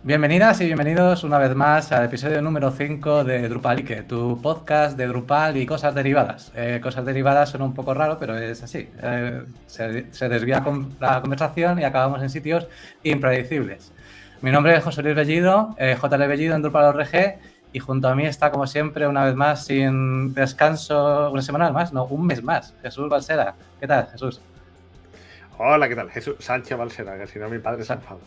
Bienvenidas y bienvenidos una vez más al episodio número 5 de Drupalique, tu podcast de Drupal y cosas derivadas. Cosas derivadas suena un poco raro, pero es así. Se desvía la conversación y acabamos en sitios impredecibles. Mi nombre es José Luis Bellido, JL Bellido en Drupal.org, y junto a mí está, como siempre, una vez más, sin descanso, una semana más, no, un mes más, Jesús Balsera. ¿Qué tal, Jesús? Hola, ¿qué tal? Jesús Sánchez Balsera, que si no mi padre se enfada.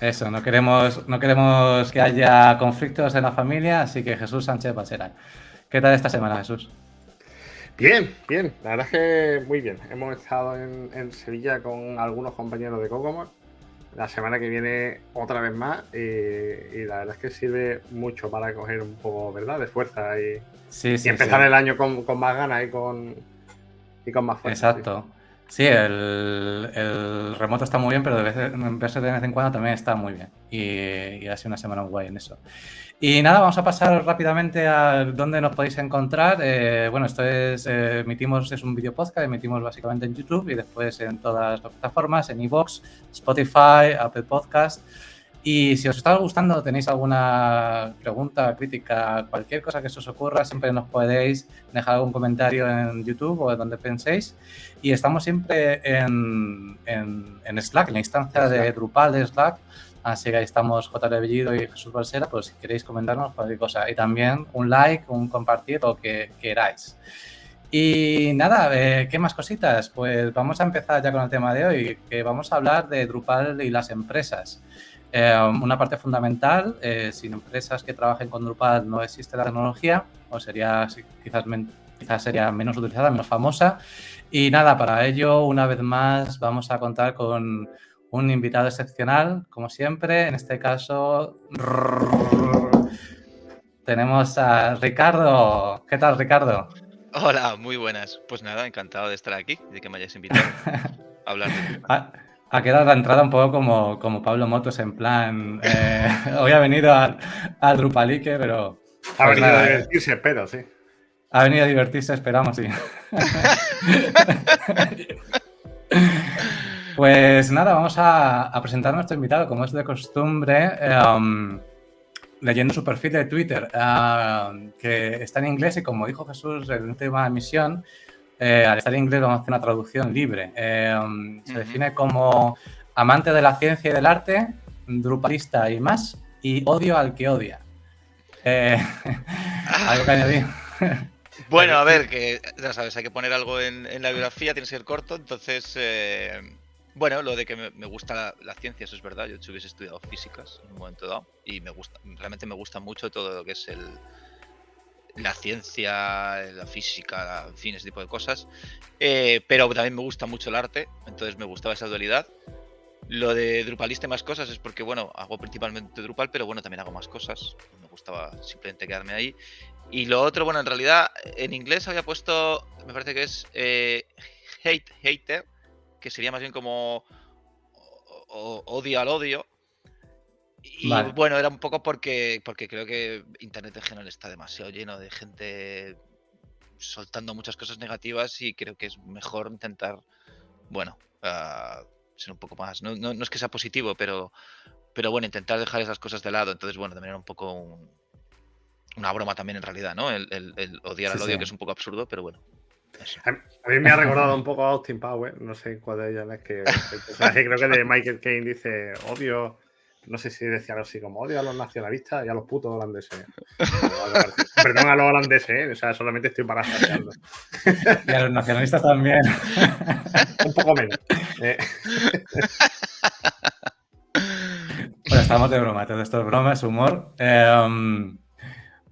Eso, no queremos que haya conflictos en la familia, así que Jesús Sánchez Balsera. ¿Qué tal esta semana, Jesús? Bien, bien. La verdad es que muy bien. Hemos estado en Sevilla con algunos compañeros de Cocomos. La semana que viene otra vez más y la verdad es que sirve mucho para coger un poco, ¿verdad?, de fuerza y empezar el año con más ganas y con más fuerza. Exacto. Sí, el remoto está muy bien, pero verse de vez en cuando también está muy bien. Y ha sido una semana guay en eso. Y nada, vamos a pasar rápidamente a dónde nos podéis encontrar. Bueno, esto es un video podcast, emitimos básicamente en YouTube y después en todas las plataformas, en iVoox, Spotify, Apple Podcast. Y si os está gustando, tenéis alguna pregunta, crítica, cualquier cosa que se os ocurra, siempre nos podéis dejar algún comentario en YouTube o donde penséis. Y estamos siempre en Slack, en la instancia de Drupal de Slack. Así que ahí estamos JL Bellido y Jesús Balsera, pues si queréis comentarnos cualquier cosa. Y también un like, un compartir, lo que queráis. Y nada, ¿qué más cositas? Pues vamos a empezar ya con el tema de hoy, que vamos a hablar de Drupal y las empresas. Una parte fundamental, sin empresas que trabajen con Drupal no existe la tecnología, o sería quizás sería menos utilizada, menos famosa. Y nada, para ello, una vez más, vamos a contar con un invitado excepcional, como siempre. En este caso, tenemos a Ricardo. ¿Qué tal, Ricardo? Hola, muy buenas. Pues nada, encantado de estar aquí, de que me hayáis invitado a hablar de Drupal. Ha quedado la entrada un poco como Pablo Motos, en plan, hoy ha venido al Drupalique, pero... Ha venido a divertirse, pero sí. Ha venido a divertirse, esperamos, sí. Pues nada, vamos a presentar a nuestro invitado, como es de costumbre, leyendo su perfil de Twitter, que está en inglés y, como dijo Jesús en la última emisión, al estar en inglés vamos a hacer una traducción libre. Se define como amante de la ciencia y del arte, drupalista y más, y odio al que odia. ¿Algo que añadir? Bueno, a ver, que ya sabes, hay que poner algo en la biografía, tiene que ser corto, entonces... bueno, lo de que me gusta la ciencia, eso es verdad. Yo hubiese estudiado físicas en un momento dado y realmente me gusta mucho todo lo que es la ciencia, la física, en fin, ese tipo de cosas. Pero también me gusta mucho el arte, entonces me gustaba esa dualidad. Lo de Drupalista y más cosas es porque, bueno, hago principalmente Drupal, pero bueno, también hago más cosas. Me gustaba simplemente quedarme ahí. Y lo otro, bueno, en realidad en inglés había puesto, me parece que es hater, que sería más bien como odio al odio. Y Vale. bueno, era un poco porque creo que Internet en general está demasiado lleno de gente soltando muchas cosas negativas y creo que es mejor intentar, bueno, ser un poco más, no es que sea positivo, pero bueno, intentar dejar esas cosas de lado. Entonces, bueno, también era un poco una broma también en realidad, ¿no? El odiar al odio, que es un poco absurdo, pero bueno. Eso. A mí me ha recordado un poco a Austin Powers, no sé cuál de ellas es que el personaje, creo que de Michael Caine, dice odio, no sé si decía algo así como odio a los nacionalistas y a los putos holandeses. Perdón a los holandeses, o sea, solamente estoy parafraseando. Y a los nacionalistas también. Un poco menos. Bueno, estamos de broma, todo esto es broma, es humor.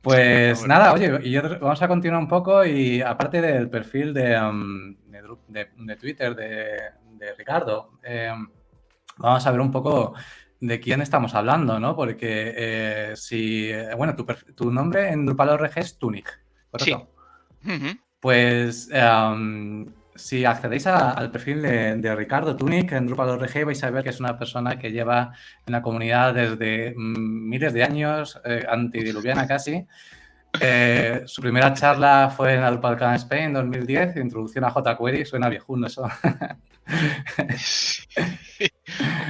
Pues nada, oye, vamos a continuar un poco y aparte del perfil de Twitter de Ricardo, vamos a ver un poco de quién estamos hablando, ¿no? Porque bueno, tu nombre en Drupal.org es Tunic, ¿correcto? Sí. Pues si accedéis al perfil de Ricardo Tunic en Drupal.org vais a ver que es una persona que lleva en la comunidad desde miles de años, antidiluviana casi. Su primera charla fue en la DrupalCon Spain en 2010, introducción a jQuery, suena viejuno eso.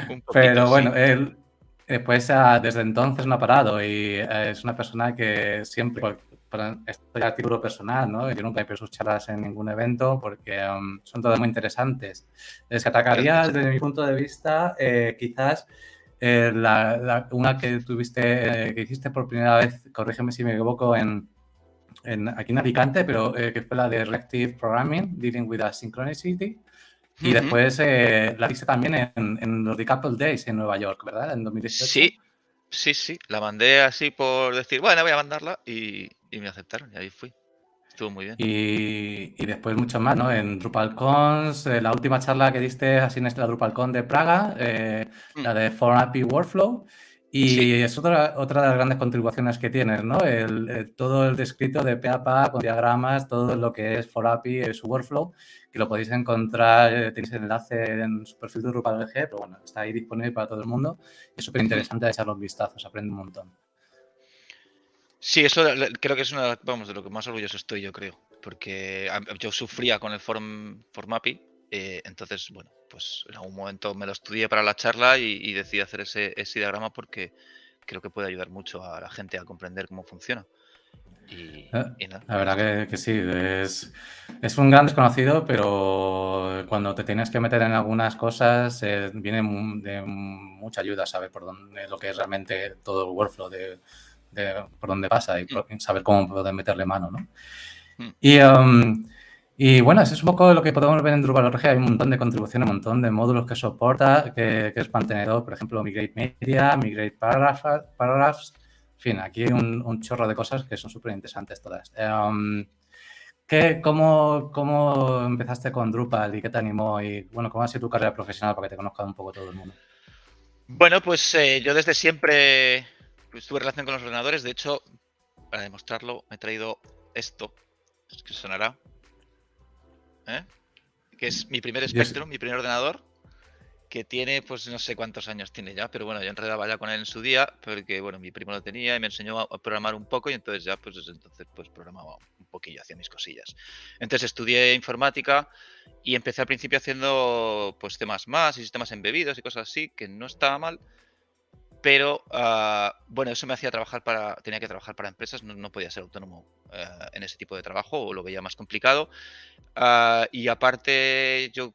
Un poquito, Pero bueno, sí. después, desde entonces no ha parado y es una persona que siempre, esto ya a título personal, ¿no? Yo nunca he visto sus charlas en ningún evento porque son todas muy interesantes. Les atacaría Gracias. desde mi punto de vista, quizás una que tuviste, que hiciste por primera vez, corrígeme si me equivoco, aquí en Alicante, pero que fue la de Reactive Programming, Dealing with Asynchronicity. Y después la hice también en los Decoupled Days en Nueva York, ¿verdad? En 2018. Sí, la mandé así por decir, bueno, voy a mandarla y me aceptaron y ahí fui. Estuvo muy bien. Y después mucho más, ¿no? En DrupalCons, la última charla que diste así en la DrupalCon de Praga, Mm, la de 4API Workflow. Sí, Y es otra de las grandes contribuciones que tienes, ¿no? Todo el descrito de pe a pa, con diagramas, todo lo que es 4API, su workflow, que lo podéis encontrar, tenéis el enlace en su perfil de DrupalG, pero bueno, está ahí disponible para todo el mundo. Es súper interesante echar los vistazos, aprende un montón. sí, eso creo que es vamos, de lo que más orgulloso estoy, yo creo. Porque yo sufría con el Formapi, entonces, bueno, pues en algún momento me lo estudié para la charla y decidí hacer ese diagrama porque creo que puede ayudar mucho a la gente a comprender cómo funciona. Y nada, La ahí verdad está. que sí, es un gran desconocido, pero cuando te tienes que meter en algunas cosas, viene de mucha ayuda saber por dónde, lo que es realmente todo el workflow por dónde pasa y Mm, saber cómo poder meterle mano, ¿no? mm. Y bueno, eso es un poco lo que podemos ver en Drupal.org. Hay un montón de contribuciones, un montón de módulos que soporta, que es mantenedor, por ejemplo, Migrate Media, Migrate Paragraphs. En fin, aquí hay un chorro de cosas que son súper interesantes todas. ¿Cómo empezaste con Drupal y qué te animó? Y bueno, ¿cómo ha sido tu carrera profesional para que te conozca un poco todo el mundo? Bueno, pues yo desde siempre tuve relación con los ordenadores. De hecho, para demostrarlo, me he traído esto, es que sonará, ¿eh? Que es mi primer Yo sé- Spectrum, mi primer ordenador, que tiene, pues no sé cuántos años tiene ya, pero bueno, yo enredaba ya con él en su día, porque bueno, mi primo lo tenía y me enseñó a programar un poco y entonces ya, pues desde entonces, pues programaba un poquillo, hacía mis cosillas. Entonces estudié informática y empecé al principio haciendo pues C++ y sistemas embebidos y cosas así, que no estaba mal, pero bueno, eso me hacía tenía que trabajar para empresas, no podía ser autónomo en ese tipo de trabajo o lo veía más complicado. Y aparte, yo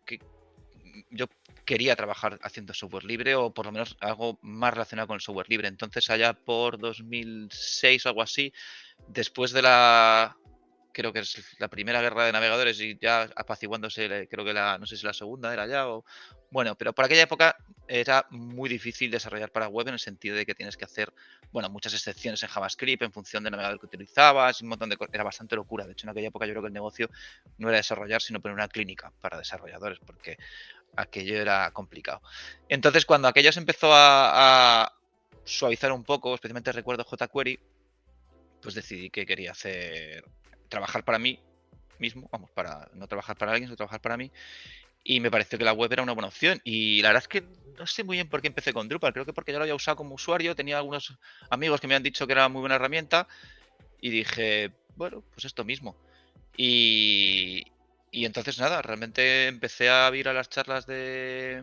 quería trabajar haciendo software libre o por lo menos algo más relacionado con el software libre. Entonces, allá por 2006 o algo así, después de creo que es la primera guerra de navegadores y ya apaciguándose, creo que no sé si la segunda era ya o... Bueno, pero por aquella época era muy difícil desarrollar para web en el sentido de que tienes que hacer, bueno, muchas excepciones en JavaScript en función del navegador que utilizabas, un montón de cosas. Era bastante locura. De hecho, en aquella época yo creo que el negocio no era desarrollar, sino poner una clínica para desarrolladores, porque aquello era complicado. Entonces, cuando aquello se empezó a suavizar un poco, especialmente recuerdo jQuery, pues decidí que quería trabajar para mí mismo, vamos, para no trabajar para alguien, sino trabajar para mí. Y me pareció que la web era una buena opción. Y la verdad es que no sé muy bien por qué empecé con Drupal. Creo que porque ya lo había usado como usuario, tenía algunos amigos que me han dicho que era muy buena herramienta. Y dije, bueno, pues esto mismo. Y, y entonces nada, realmente empecé a ir a las charlas de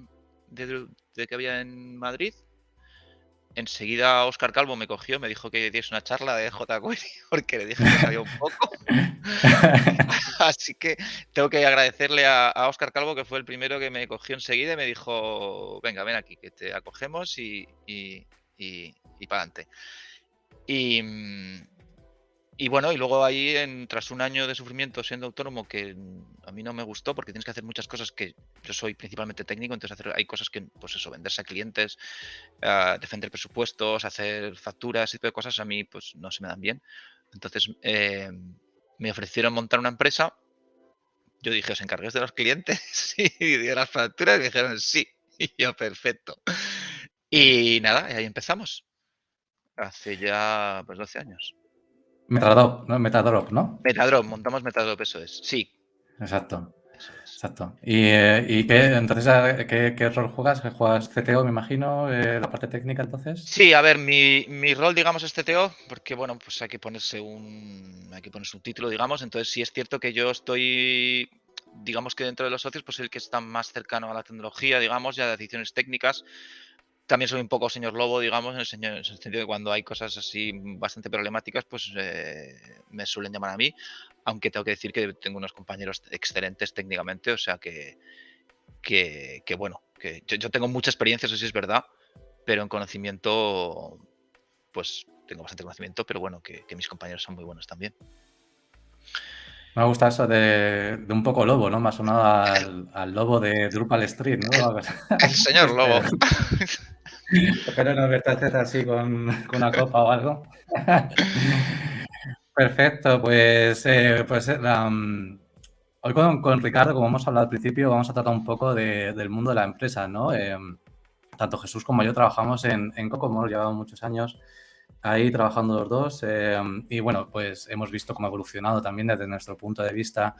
que había en Madrid. Enseguida Óscar Calvo me cogió, me dijo que diese una charla de jQuery porque le dije que sabía un poco. Así que tengo que agradecerle a Óscar Calvo, que fue el primero que me cogió enseguida y me dijo, venga, ven aquí, que te acogemos y para adelante. Y bueno, y luego ahí, tras un año de sufrimiento siendo autónomo, que a mí no me gustó porque tienes que hacer muchas cosas que yo soy principalmente técnico, entonces hay cosas que, pues eso, venderse a clientes, defender presupuestos, hacer facturas, ese tipo de cosas a mí pues no se me dan bien. Entonces me ofrecieron montar una empresa, yo dije, ¿os encarguéis de los clientes y de las facturas? Y me dijeron, sí, y yo, perfecto. Y nada, y ahí empezamos, hace ya pues 12 años. Metadrop, ¿no? Metadrop, montamos Metadrop, eso es. Sí, Exacto. eso es. Exacto. ¿Y entonces, qué rol juegas? ¿Juegas CTO, me imagino? ¿La parte técnica, entonces? Sí, a ver, mi rol, digamos, es CTO, porque bueno, pues hay que ponerse un título, digamos. Entonces, sí es cierto que yo estoy, digamos que dentro de los socios, pues el que está más cercano a la tecnología, digamos, y a decisiones técnicas. también soy un poco señor lobo, digamos, en el sentido de cuando hay cosas así bastante problemáticas, pues me suelen llamar a mí, aunque tengo que decir que tengo unos compañeros excelentes técnicamente, o sea que bueno, que yo tengo mucha experiencia, eso sí es verdad, pero en conocimiento, pues tengo bastante conocimiento, pero bueno, que mis compañeros son muy buenos también. Me gusta eso de un poco lobo, ¿no? Me ha sonado al lobo de Drupal Street, ¿no? El señor lobo. Espero no verte hacer así con una copa o algo. Perfecto, pues, hoy con Ricardo, como hemos hablado al principio, vamos a tratar un poco del mundo de la empresa, ¿no? Tanto Jesús como yo trabajamos en Cocomor, llevamos muchos años ahí trabajando los dos y bueno, pues hemos visto cómo ha evolucionado también desde nuestro punto de vista,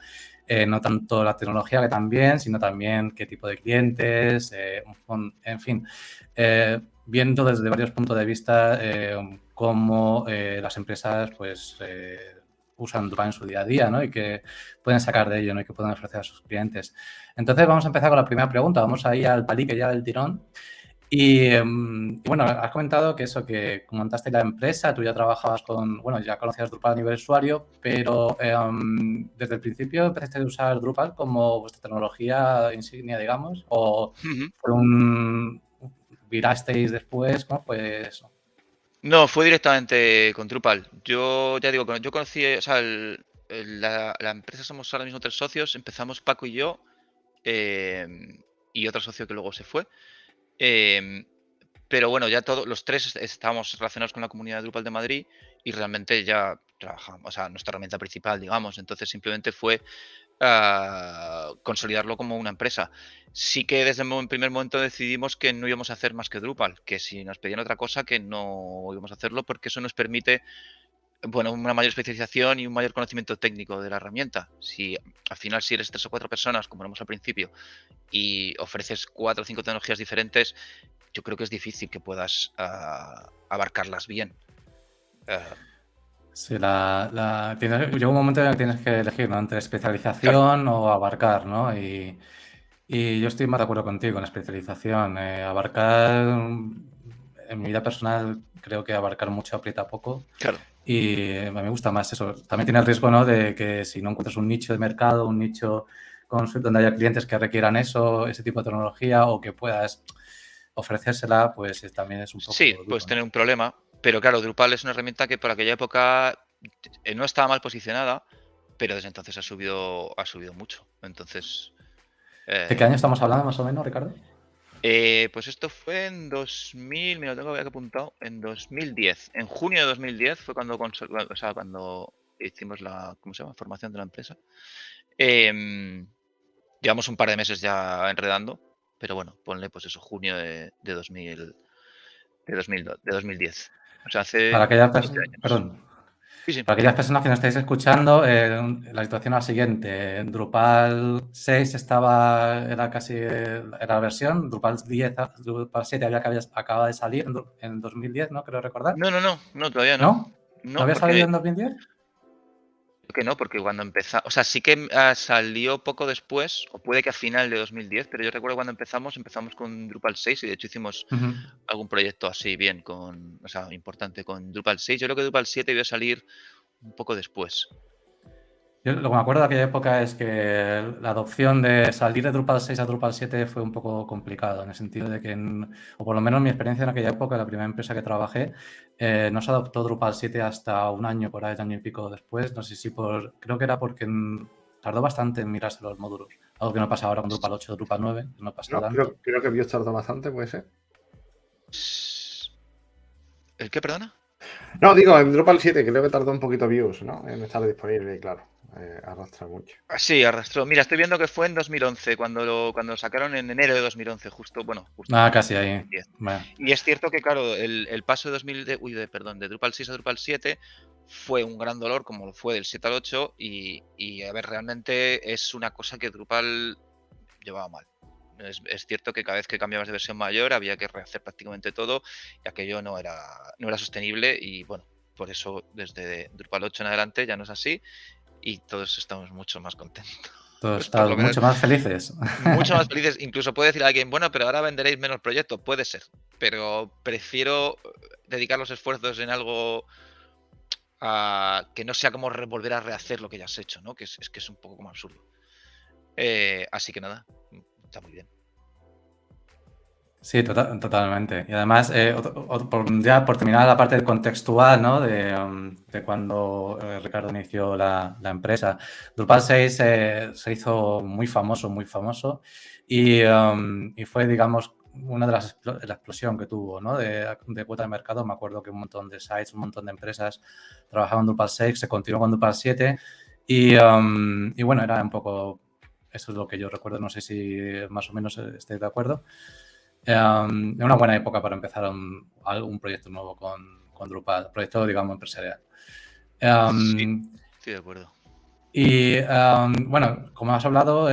no tanto la tecnología que también, sino también qué tipo de clientes, en fin, viendo desde varios puntos de vista cómo las empresas pues usan Drupal en su día a día, ¿no? Y que pueden sacar de ello, ¿no? Y que pueden ofrecer a sus clientes. Entonces vamos a empezar con la primera pregunta, vamos ahí al palique ya del tirón. Y bueno, has comentado que eso, que montaste la empresa, tú ya trabajabas bueno, ya conocías Drupal a nivel usuario, pero desde el principio empezaste a usar Drupal como vuestra tecnología insignia, digamos, o virasteis después, ¿cómo fue eso? No, fue directamente con Drupal. Yo ya digo, yo conocí, o sea, la empresa somos ahora mismo 3 socios, empezamos Paco y yo, y otro socio que luego se fue. Pero bueno, ya todos los tres estábamos relacionados con la comunidad de Drupal de Madrid y realmente ya trabajamos, o sea, nuestra herramienta principal, digamos. Entonces simplemente fue consolidarlo como una empresa. Sí que desde el primer momento decidimos que no íbamos a hacer más que Drupal, que si nos pedían otra cosa, que no íbamos a hacerlo porque eso nos permite, bueno, una mayor especialización y un mayor conocimiento técnico de la herramienta. Si al final, si eres 3 o 4 personas, como éramos al principio, y ofreces 4 o 5 tecnologías diferentes, yo creo que es difícil que puedas abarcarlas bien. Sí, llega un momento en el que tienes que elegir, ¿no? Entre especialización o abarcar, ¿no? Y yo estoy más de acuerdo contigo en la especialización. Abarcar, en mi vida personal, creo que abarcar mucho aprieta poco. Claro. Y a mí me gusta más eso. También tiene el riesgo, ¿no? De que si no encuentras un nicho de mercado, un nicho donde haya clientes que requieran eso, ese tipo de tecnología, o que puedas ofrecérsela, pues también es un poco Sí, duro, puedes ¿no? tener un problema, pero claro, Drupal es una herramienta que por aquella época no estaba mal posicionada, pero desde entonces ha subido mucho. Entonces, ¿De qué año estamos hablando más o menos, Ricardo? pues esto fue en 2000, me lo tengo que apuntado, en 2010. En junio de 2010 fue cuando, cuando hicimos la, ¿cómo se llama? Formación de la empresa. Llevamos un par de meses ya enredando, pero bueno, ponle pues eso, junio de 2010. O sea, hace Para aquellas 7 personas, años. perdón, Sí, sí. para aquellas personas que nos estáis escuchando, la situación es la siguiente. En Drupal 6 era casi era la versión, Drupal 10, Drupal 7 acaba de salir en 2010, ¿no? Creo recordar. No, todavía no. ¿No? ¿No No, había salido porque en 2010? no, porque cuando empezamos, o sea, sí que salió poco después, o puede que a final de 2010, pero yo recuerdo cuando empezamos con Drupal 6 y de hecho hicimos Ujú. algún proyecto así bien, o sea, importante con Drupal 6. Yo creo que Drupal 7 iba a salir un poco después. Yo lo que me acuerdo de aquella época es que la adopción de salir de Drupal 6 a Drupal 7 fue un poco complicado, en el sentido de que, o por lo menos mi experiencia en aquella época, la primera empresa que trabajé, no se adoptó Drupal 7 hasta un año, por ahí, año y pico después. No sé si creo que era porque tardó bastante en mirarse los módulos. Algo que no pasa ahora con Drupal 8 o Drupal 9, que no pasa No, tanto. creo que Vue tardó bastante, puede ser. ¿El qué, perdona? No, digo, en Drupal 7 creo que tardó un poquito Views, ¿no? En estar disponible, y claro, arrastra mucho. Sí, arrastró. Mira, estoy viendo que fue en 2011, cuando lo sacaron en enero de 2011, justo Ah, antes casi de ahí. 2010. Bueno, Y es cierto que, claro, el paso de de Drupal 6 a Drupal 7 fue un gran dolor, como lo fue del 7 al 8, y a ver, realmente es una cosa que Drupal llevaba mal. Es cierto que cada vez que cambiabas de versión mayor había que rehacer prácticamente todo, y aquello no era sostenible, y bueno, por eso desde Drupal 8 en adelante ya no es así, y todos estamos mucho más contentos. todos Pues por estamos lo menos mucho más felices. mucho más felices. Incluso puede decir alguien, bueno, pero ahora venderéis menos proyectos. Puede ser. pero prefiero dedicar los esfuerzos en algo que no sea como volver a rehacer lo que ya has hecho, ¿no? Que es que es un poco como absurdo. Así que nada, está muy bien. Sí, totalmente. Y además, ya por terminar la parte contextual, ¿no? De cuando Ricardo inició la empresa. Drupal 6 se hizo muy famoso y fue, digamos, una de la explosión que tuvo, ¿no? De cuota de mercado. Me acuerdo que un montón de sites, un montón de empresas trabajaban en Drupal 6, se continuó con Drupal 7 y bueno, era un poco, eso es lo que yo recuerdo, no sé si más o menos estáis de acuerdo. Una buena época para empezar un proyecto nuevo con Drupal, proyecto, digamos, empresarial. Sí, estoy de acuerdo. Y bueno, como has hablado,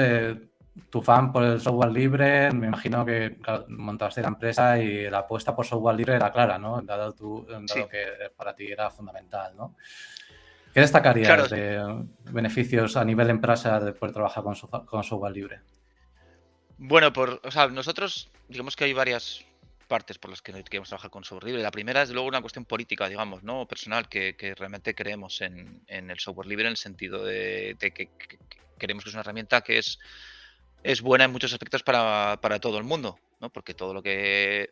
tu fan por el software libre, me imagino que claro, montaste la empresa y la apuesta por software libre era clara, ¿no? Dado Sí. que para ti era fundamental, ¿no? ¿Qué destacarías Claro, de beneficios a nivel empresa de poder trabajar con software libre? bueno, o sea, nosotros, digamos que hay varias partes por las que queremos trabajar con software libre. La primera es luego una cuestión política, digamos, ¿no? Personal, que realmente creemos en el software libre en el sentido de que queremos que es una herramienta que es buena en muchos aspectos para todo el mundo, ¿no? Porque todo lo que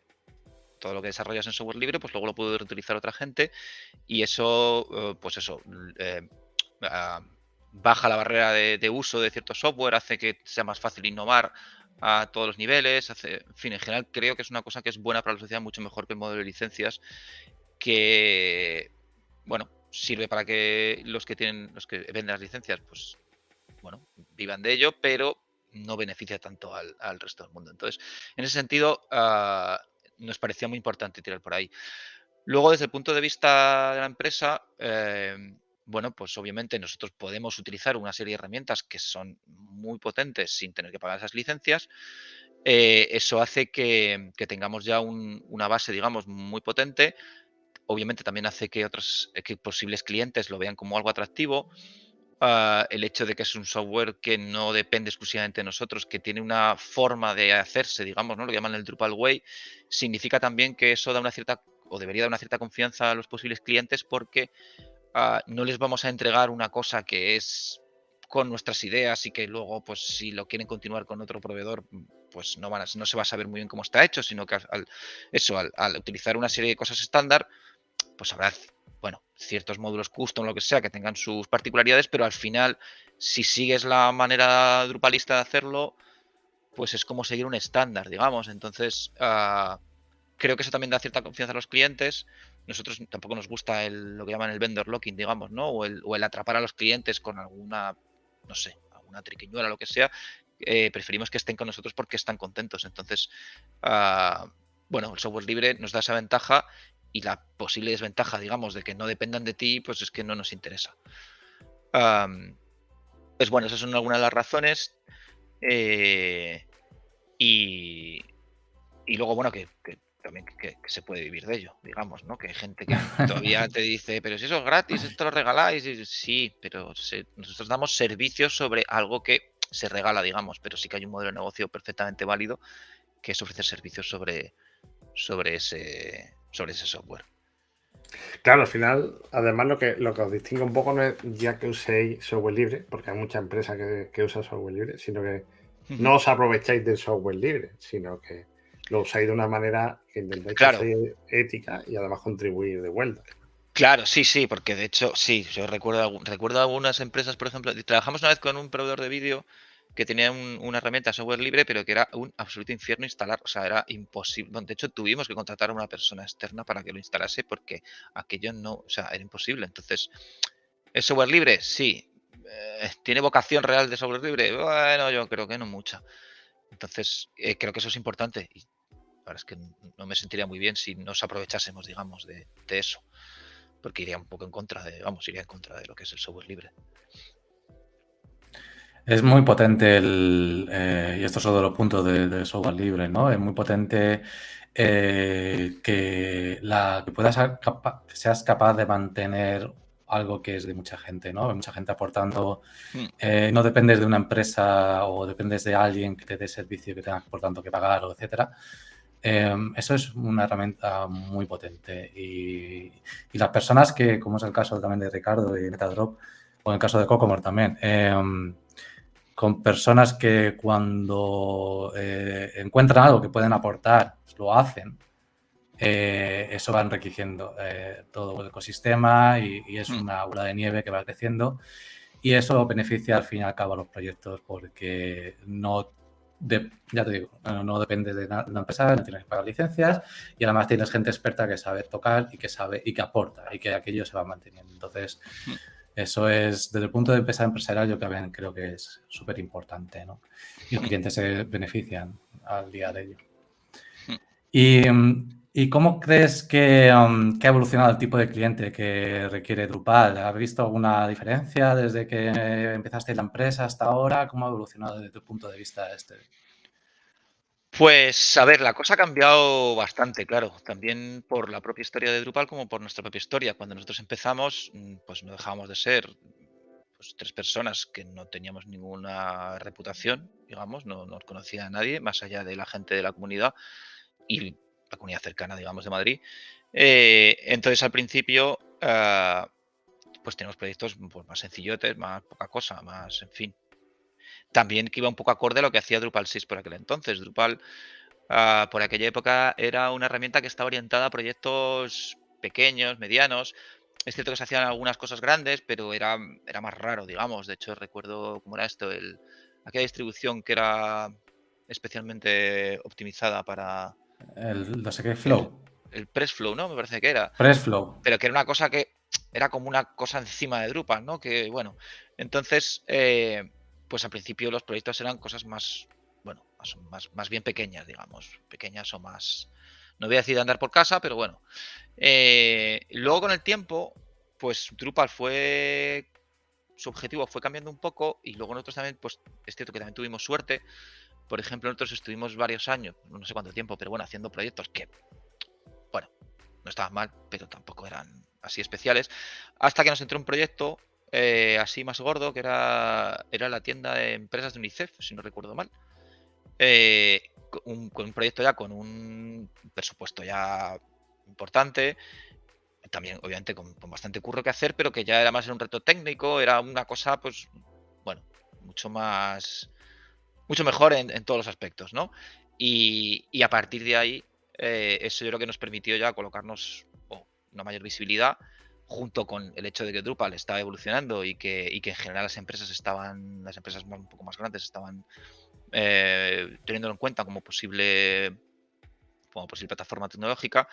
desarrollas en software libre, pues luego lo puede reutilizar otra gente y eso, pues eso, ah, baja la barrera de uso de cierto software, hace que sea más fácil innovar a todos los niveles, en fin, en general creo que es una cosa que es buena para la sociedad, mucho mejor que el modelo de licencias, que, bueno, sirve para que los que venden las licencias, pues, bueno, vivan de ello, pero no beneficia tanto al resto del mundo. Entonces, en ese sentido, nos parecía muy importante tirar por ahí. Luego, desde el punto de vista de la empresa, bueno, pues obviamente nosotros podemos utilizar una serie de herramientas que son muy potentes sin tener que pagar esas licencias. Eso hace que tengamos ya una base, digamos, muy potente. Obviamente también hace que posibles clientes lo vean como algo atractivo. El hecho de que es un software que no depende exclusivamente de nosotros, que tiene una forma de hacerse, digamos, ¿no? Lo que llaman el Drupal Way, significa también que eso da una cierta, o debería dar una cierta confianza a los posibles clientes porque no les vamos a entregar una cosa que es con nuestras ideas y que luego, pues si lo quieren continuar con otro proveedor, pues no se va a saber muy bien cómo está hecho, sino que al utilizar una serie de cosas estándar, pues habrá, bueno, ciertos módulos custom, lo que sea, que tengan sus particularidades, pero al final, si sigues la manera drupalista de hacerlo, pues es como seguir un estándar, digamos. Entonces, creo que eso también da cierta confianza a los clientes. Nosotros tampoco nos gusta lo que llaman el vendor locking, digamos, ¿no? O el atrapar a los clientes con alguna, no sé, alguna triquiñuela, lo que sea. Preferimos que estén con nosotros porque están contentos. Entonces, bueno, el software libre nos da esa ventaja y la posible desventaja, digamos, de que no dependan de ti, pues es que no nos interesa. Pues bueno, esas son algunas de las razones. Y luego, bueno, que también que se puede vivir de ello, digamos, ¿no? Que hay gente que todavía te dice, pero si eso es gratis, esto lo regaláis. Y sí, pero nosotros damos servicios sobre algo que se regala, digamos, pero sí que hay un modelo de negocio perfectamente válido que es ofrecer servicios sobre ese software. Claro, al final, además lo que os distingue un poco no es ya que uséis software libre, porque hay muchas empresas que usan software libre, sino que no os aprovecháis del software libre, sino que lo usáis de una manera que intentáis que Claro, sea ética y además contribuir de vuelta. claro, sí, porque de hecho, sí, yo recuerdo algunas empresas, por ejemplo, trabajamos una vez con un proveedor de vídeo que tenía una herramienta software libre, pero que era un absoluto infierno instalar, o sea, era imposible. Bueno, de hecho, tuvimos que contratar a una persona externa para que lo instalase porque aquello no, o sea, era imposible. Entonces, ¿es software libre? Sí. ¿Tiene vocación real de software libre? Bueno, yo creo que no mucha. Entonces, creo que eso es importante y la verdad es que no me sentiría muy bien si nos aprovechásemos, digamos, de eso porque iría un poco en contra iría en contra de lo que es el software libre. Es muy potente y esto es otro de los puntos de software libre, ¿no? Es muy potente que seas capaz de mantener algo que es de mucha gente, ¿no? Hay mucha gente aportando. No dependes de una empresa o dependes de alguien que te dé servicio que tengas por tanto que pagar, o etcétera. Eso es una herramienta muy potente y las personas que, como es el caso también de Ricardo y Metadrop, o en el caso de Cocomore también, con personas que cuando encuentran algo que pueden aportar, lo hacen, eso va enriqueciendo todo el ecosistema y es una bola de nieve que va creciendo y eso beneficia al fin y al cabo a los proyectos porque ya te digo, no dependes de una empresa, no tienes que pagar licencias y además tienes gente experta que sabe tocar y que sabe y que aporta y que aquello se va manteniendo. Entonces, eso es, desde el punto de vista empresarial, yo también creo que es súper importante, ¿no? Y los clientes se benefician al día de ello. ¿Y cómo crees que ha evolucionado el tipo de cliente que requiere Drupal? ¿Has visto alguna diferencia desde que empezaste la empresa hasta ahora? ¿Cómo ha evolucionado desde tu punto de vista este? Pues, a ver, la cosa ha cambiado bastante, claro, también por la propia historia de Drupal como por nuestra propia historia. Cuando nosotros empezamos, pues no dejábamos de ser pues 3 personas que no teníamos ninguna reputación, digamos, no nos conocía a nadie, más allá de la gente de la comunidad y la comunidad cercana, digamos, de Madrid. Entonces, al principio, pues teníamos proyectos pues, más sencillotes, más poca cosa, más, en fin. También que iba un poco acorde a lo que hacía Drupal 6 por aquel entonces. Drupal por aquella época era una herramienta que estaba orientada a proyectos pequeños, medianos. Es cierto que se hacían algunas cosas grandes, pero era más raro, digamos. De hecho, recuerdo cómo era esto, aquella distribución que era especialmente optimizada para El no sé qué el, flow, el Pressflow, ¿no? Me parece que era. Pressflow. Pero que era una cosa que era como una cosa encima de Drupal, ¿no? Que bueno, entonces, pues al principio los proyectos eran cosas más, bueno, más bien pequeñas, digamos, pequeñas o más, no voy a decir de andar por casa, pero bueno. Luego con el tiempo, pues Drupal su objetivo fue cambiando un poco y luego nosotros también, pues es cierto que también tuvimos suerte. Por ejemplo, nosotros estuvimos varios años, no sé cuánto tiempo, pero bueno, haciendo proyectos que, bueno, no estaban mal, pero tampoco eran así especiales. Hasta que nos entró un proyecto así más gordo, que era la tienda de empresas de UNICEF, si no recuerdo mal. Con un proyecto ya con un presupuesto ya importante, también obviamente con bastante curro que hacer, pero que ya era más un reto técnico, era una cosa, pues, bueno, mucho mejor en todos los aspectos, ¿no? Y a partir de ahí, eso yo creo que nos permitió ya colocarnos una mayor visibilidad, junto con el hecho de que Drupal estaba evolucionando y que en general las empresas un poco más grandes estaban teniéndolo en cuenta como posible plataforma tecnológica.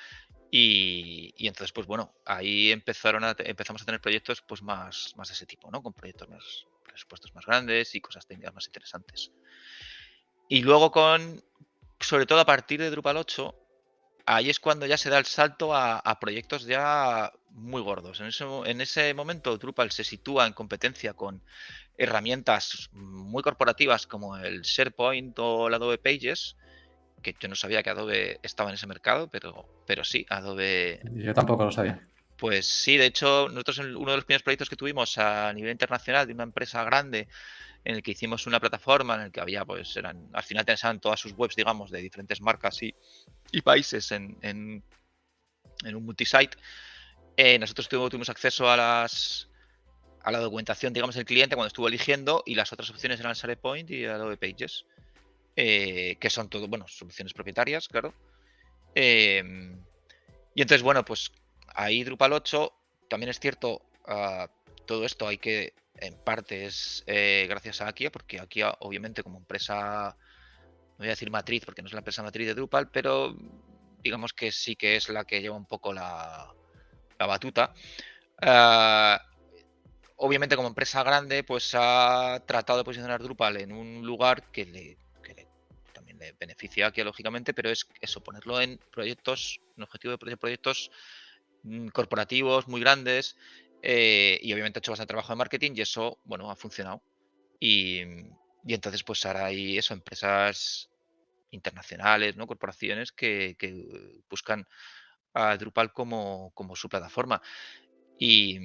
Y entonces, pues bueno, ahí empezamos a tener proyectos pues más de ese tipo, ¿no? Con proyectos presupuestos más grandes y cosas técnicas más interesantes. Y luego sobre todo a partir de Drupal 8, ahí es cuando ya se da el salto a proyectos ya muy gordos. En ese momento Drupal se sitúa en competencia con herramientas muy corporativas como el SharePoint o el Adobe Pages, que yo no sabía que Adobe estaba en ese mercado, pero sí, Adobe. Yo tampoco lo sabía. Pues sí, de hecho, nosotros en uno de los primeros proyectos que tuvimos a nivel internacional de una empresa grande en el que hicimos una plataforma en el que había, pues al final tenían todas sus webs, digamos, de diferentes marcas y países en un multisite. Nosotros tuvimos acceso a la documentación, digamos, del cliente cuando estuvo eligiendo y las otras opciones eran SharePoint y Adobe Pages, que son todo, bueno, soluciones propietarias, claro. Y entonces, bueno, pues ahí Drupal 8, también es cierto, todo esto hay que, en parte es gracias a Akia, porque Akia obviamente como empresa, no voy a decir matriz, porque no es la empresa matriz de Drupal, pero digamos que sí que es la que lleva un poco la batuta. Obviamente como empresa grande, pues ha tratado de posicionar Drupal en un lugar que también le beneficia a Akia, lógicamente, pero es eso, ponerlo en proyectos, un objetivo de proyectos corporativos muy grandes, y obviamente ha hecho bastante trabajo de marketing y eso, bueno, ha funcionado. Y entonces, pues ahora hay eso, empresas internacionales, ¿no? Corporaciones que buscan a Drupal como su plataforma. Y,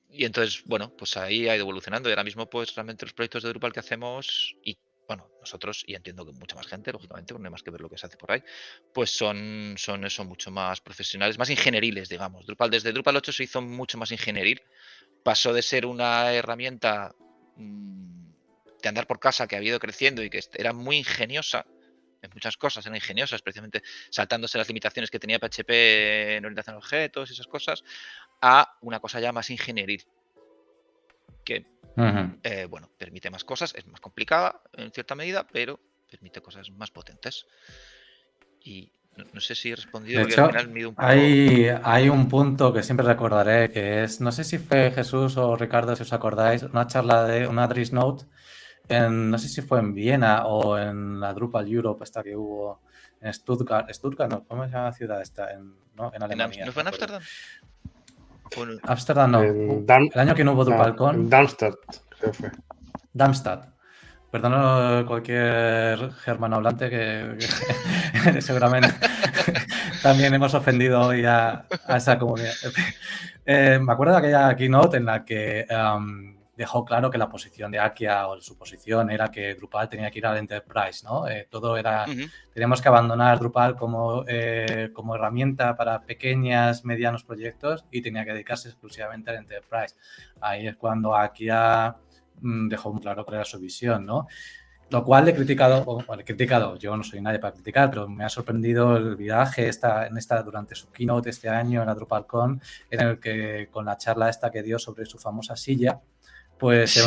y entonces, bueno, pues ahí ha ido evolucionando. Y ahora mismo, pues realmente los proyectos de Drupal que hacemos, y bueno, nosotros, y entiendo que mucha más gente, lógicamente, porque no hay más que ver lo que se hace por ahí, pues son eso, mucho más profesionales, más ingenieriles, digamos. Desde Drupal 8 se hizo mucho más ingenieril. Pasó de ser una herramienta de andar por casa que ha ido creciendo y que era muy ingeniosa en muchas cosas, era ingeniosa, especialmente saltándose las limitaciones que tenía PHP en orientación a objetos y esas cosas, a una cosa ya más ingenieril, que bueno, permite más cosas, es más complicada en cierta medida, pero permite cosas más potentes. Y no sé si he respondido, De porque al hecho, final mido un poco. hay un punto que siempre recordaré, que es, no sé si fue Jesús o Ricardo, si os acordáis, una charla de una Dries Note, no sé si fue en Viena o en la Drupal Europe, esta que hubo en Stuttgart no, ¿cómo se llama la ciudad esta? ¿No? En Alemania, ¿No no me fue en acuerdo. Ámsterdam? ¿O no? Ámsterdam no, En Dan- el año que no hubo no, en DrupalCon, Darmstadt, creo que fue. Darmstadt. Perdón cualquier germano hablante que seguramente también hemos ofendido hoy a esa comunidad. Me acuerdo de aquella keynote en la que dejó claro que la posición de Akia o su posición era que Drupal tenía que ir al Enterprise, ¿no? Todo era, teníamos que abandonar Drupal como herramienta para pequeñas, medianos proyectos y tenía que dedicarse exclusivamente al Enterprise. Ahí es cuando Akia dejó muy claro cuál era su visión, ¿no? Lo cual le he criticado, yo no soy nadie para criticar, pero me ha sorprendido el viraje durante su keynote este año en la DrupalCon, en el que con la charla esta que dio sobre su famosa silla, pues Sí.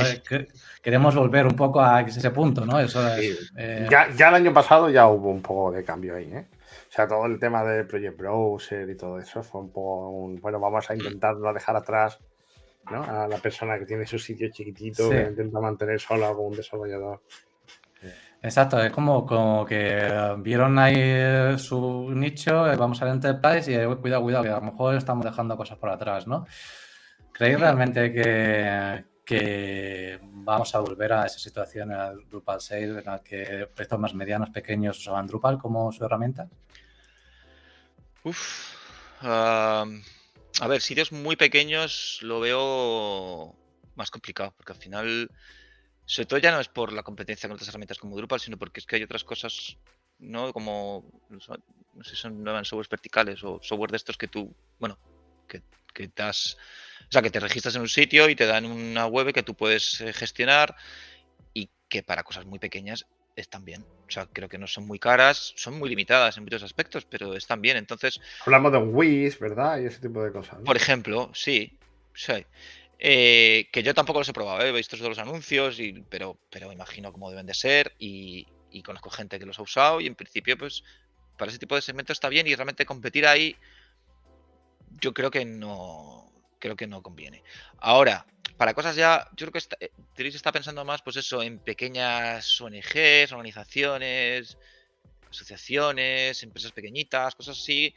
queremos volver un poco a ese punto, ¿no? Eso Sí. es, Ya el año pasado ya hubo un poco de cambio ahí, ¿eh? O sea, todo el tema de Project Browser y todo eso fue un poco bueno, vamos a intentar no dejar atrás, ¿no? A la persona que tiene su sitio chiquitito, sí. que intenta mantener sola como un desarrollador. Exacto, es como que vieron ahí su nicho, vamos al Enterprise y cuidado, que a lo mejor estamos dejando cosas por atrás, ¿no? ¿Creéis realmente que vamos a volver a esa situación en el Drupal 6 en la que proyectos más medianos, pequeños usaban Drupal como su herramienta? A ver, sitios muy pequeños lo veo más complicado, porque al final, sobre todo ya no es por la competencia con otras herramientas como Drupal, sino porque es que hay otras cosas, ¿no? Como, no sé si son softwares verticales o software de estos que tú, bueno, que o sea, que te registras en un sitio y te dan una web que tú puedes gestionar y que para cosas muy pequeñas están bien. O sea, creo que no son muy caras, son muy limitadas en muchos aspectos, pero están bien. Entonces, Hablamos de un Wish, ¿verdad? Y ese tipo de cosas, ¿no? por ejemplo, sí. Que yo tampoco los he probado, he visto todos los anuncios, pero imagino cómo deben de ser y conozco gente que los ha usado y en principio, pues, para ese tipo de segmento está bien y realmente competir ahí yo creo que no conviene. Ahora, para cosas ya, yo creo que Dries está pensando más, pues eso, en pequeñas ONGs, organizaciones, asociaciones, empresas pequeñitas, cosas así,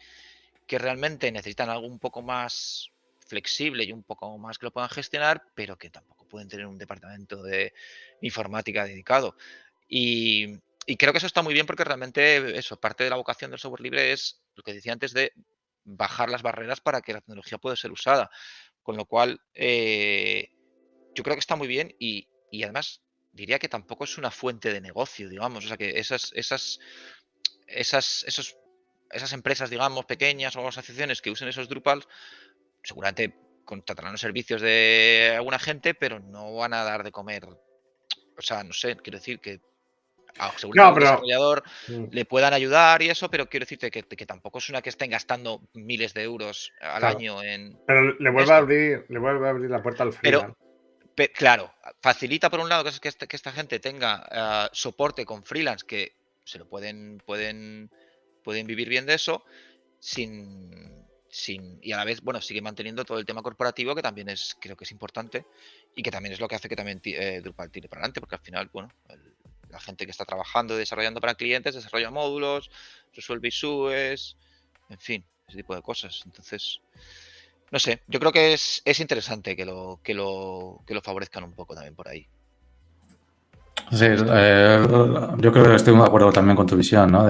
que realmente necesitan algo un poco más flexible y un poco más que lo puedan gestionar, pero que tampoco pueden tener un departamento de informática dedicado. Y creo que eso está muy bien porque realmente eso, parte de la vocación del software libre es lo que decía antes de bajar las barreras para que la tecnología pueda ser usada. Con lo cual, yo creo que está muy bien y además diría que tampoco es una fuente de negocio, digamos. O sea que esas empresas, digamos, pequeñas o asociaciones que usen esos Drupal, seguramente contratarán los servicios de alguna gente, pero no van a dar de comer. O sea, no sé, quiero decir que seguramente No, algún pero desarrollador le puedan ayudar y eso, pero quiero decirte que tampoco es una que estén gastando miles de euros al claro. año en Pero le vuelve esto. a abrir la puerta al Pero, freelance. claro, facilita por un lado que esta gente tenga soporte con freelance que se lo pueden vivir bien de eso, y a la vez, bueno, sigue manteniendo todo el tema corporativo que también creo que es importante y que también es lo que hace que también Drupal tire para adelante, porque al final, bueno, la gente que está trabajando y desarrollando para clientes desarrolla módulos, resuelve issues, en fin, ese tipo de cosas. Entonces, no sé, yo creo que es interesante que lo favorezcan un poco también por ahí. Sí, yo creo que estoy muy de acuerdo también con tu visión, ¿no?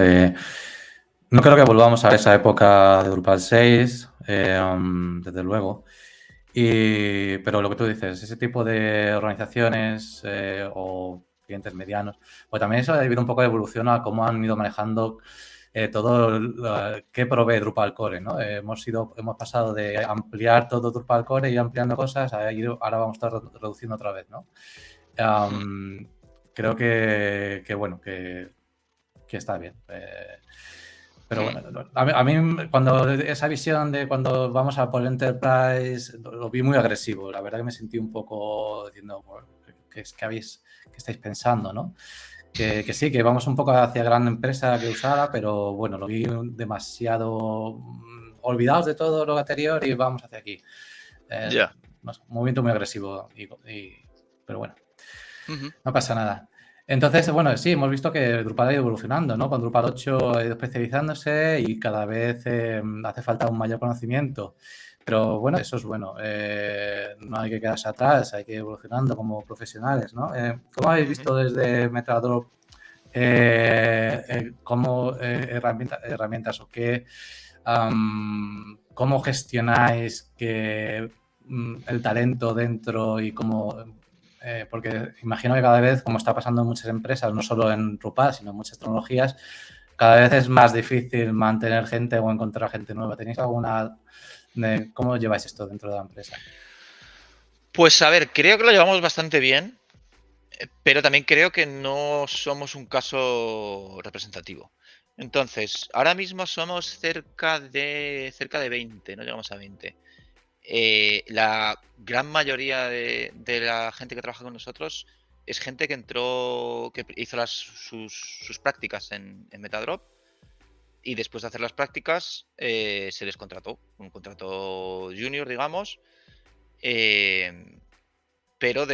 No creo que volvamos a esa época de Drupal 6, desde luego. Pero lo que tú dices, ese tipo de organizaciones o clientes medianos. Pues también eso ha habido un poco de evolución a cómo han ido manejando qué provee Drupal Core, ¿no? Hemos pasado de ampliar todo Drupal Core y ampliando cosas, ahora vamos a estar reduciendo otra vez, ¿no? Creo que bueno, que está bien. Pero bueno, a mí cuando esa visión de cuando vamos a por Enterprise lo vi muy agresivo. La verdad que me sentí un poco diciendo, ¿qué estáis pensando, no? Que sí, que vamos un poco hacia gran empresa que usara, pero bueno, lo vi demasiado olvidados de todo lo anterior y vamos hacia aquí. Ya. No sé, un movimiento muy agresivo, pero bueno, Ujú. no pasa nada. Entonces, bueno, sí, hemos visto que Drupal ha ido evolucionando, ¿no? Con Drupal 8 ha ido especializándose y cada vez hace falta un mayor conocimiento. Pero bueno, eso es bueno. No hay que quedarse atrás, hay que ir evolucionando como profesionales, ¿no? ¿Cómo habéis visto desde Metadrop cómo herramientas o qué, cómo gestionáis que el talento dentro y cómo... porque imagino que cada vez, como está pasando en muchas empresas, no solo en Drupal, sino en muchas tecnologías, cada vez es más difícil mantener gente o encontrar gente nueva. ¿Tenéis alguna... ¿Cómo lleváis esto dentro de la empresa? Pues a ver, creo que lo llevamos bastante bien, pero también creo que no somos un caso representativo. Entonces, ahora mismo somos cerca de 20, no llegamos a 20. La gran mayoría de la gente que trabaja con nosotros es gente que entró, que hizo sus prácticas en Metadrop y después de hacer las prácticas se les contrató, un contrato junior, digamos. Pero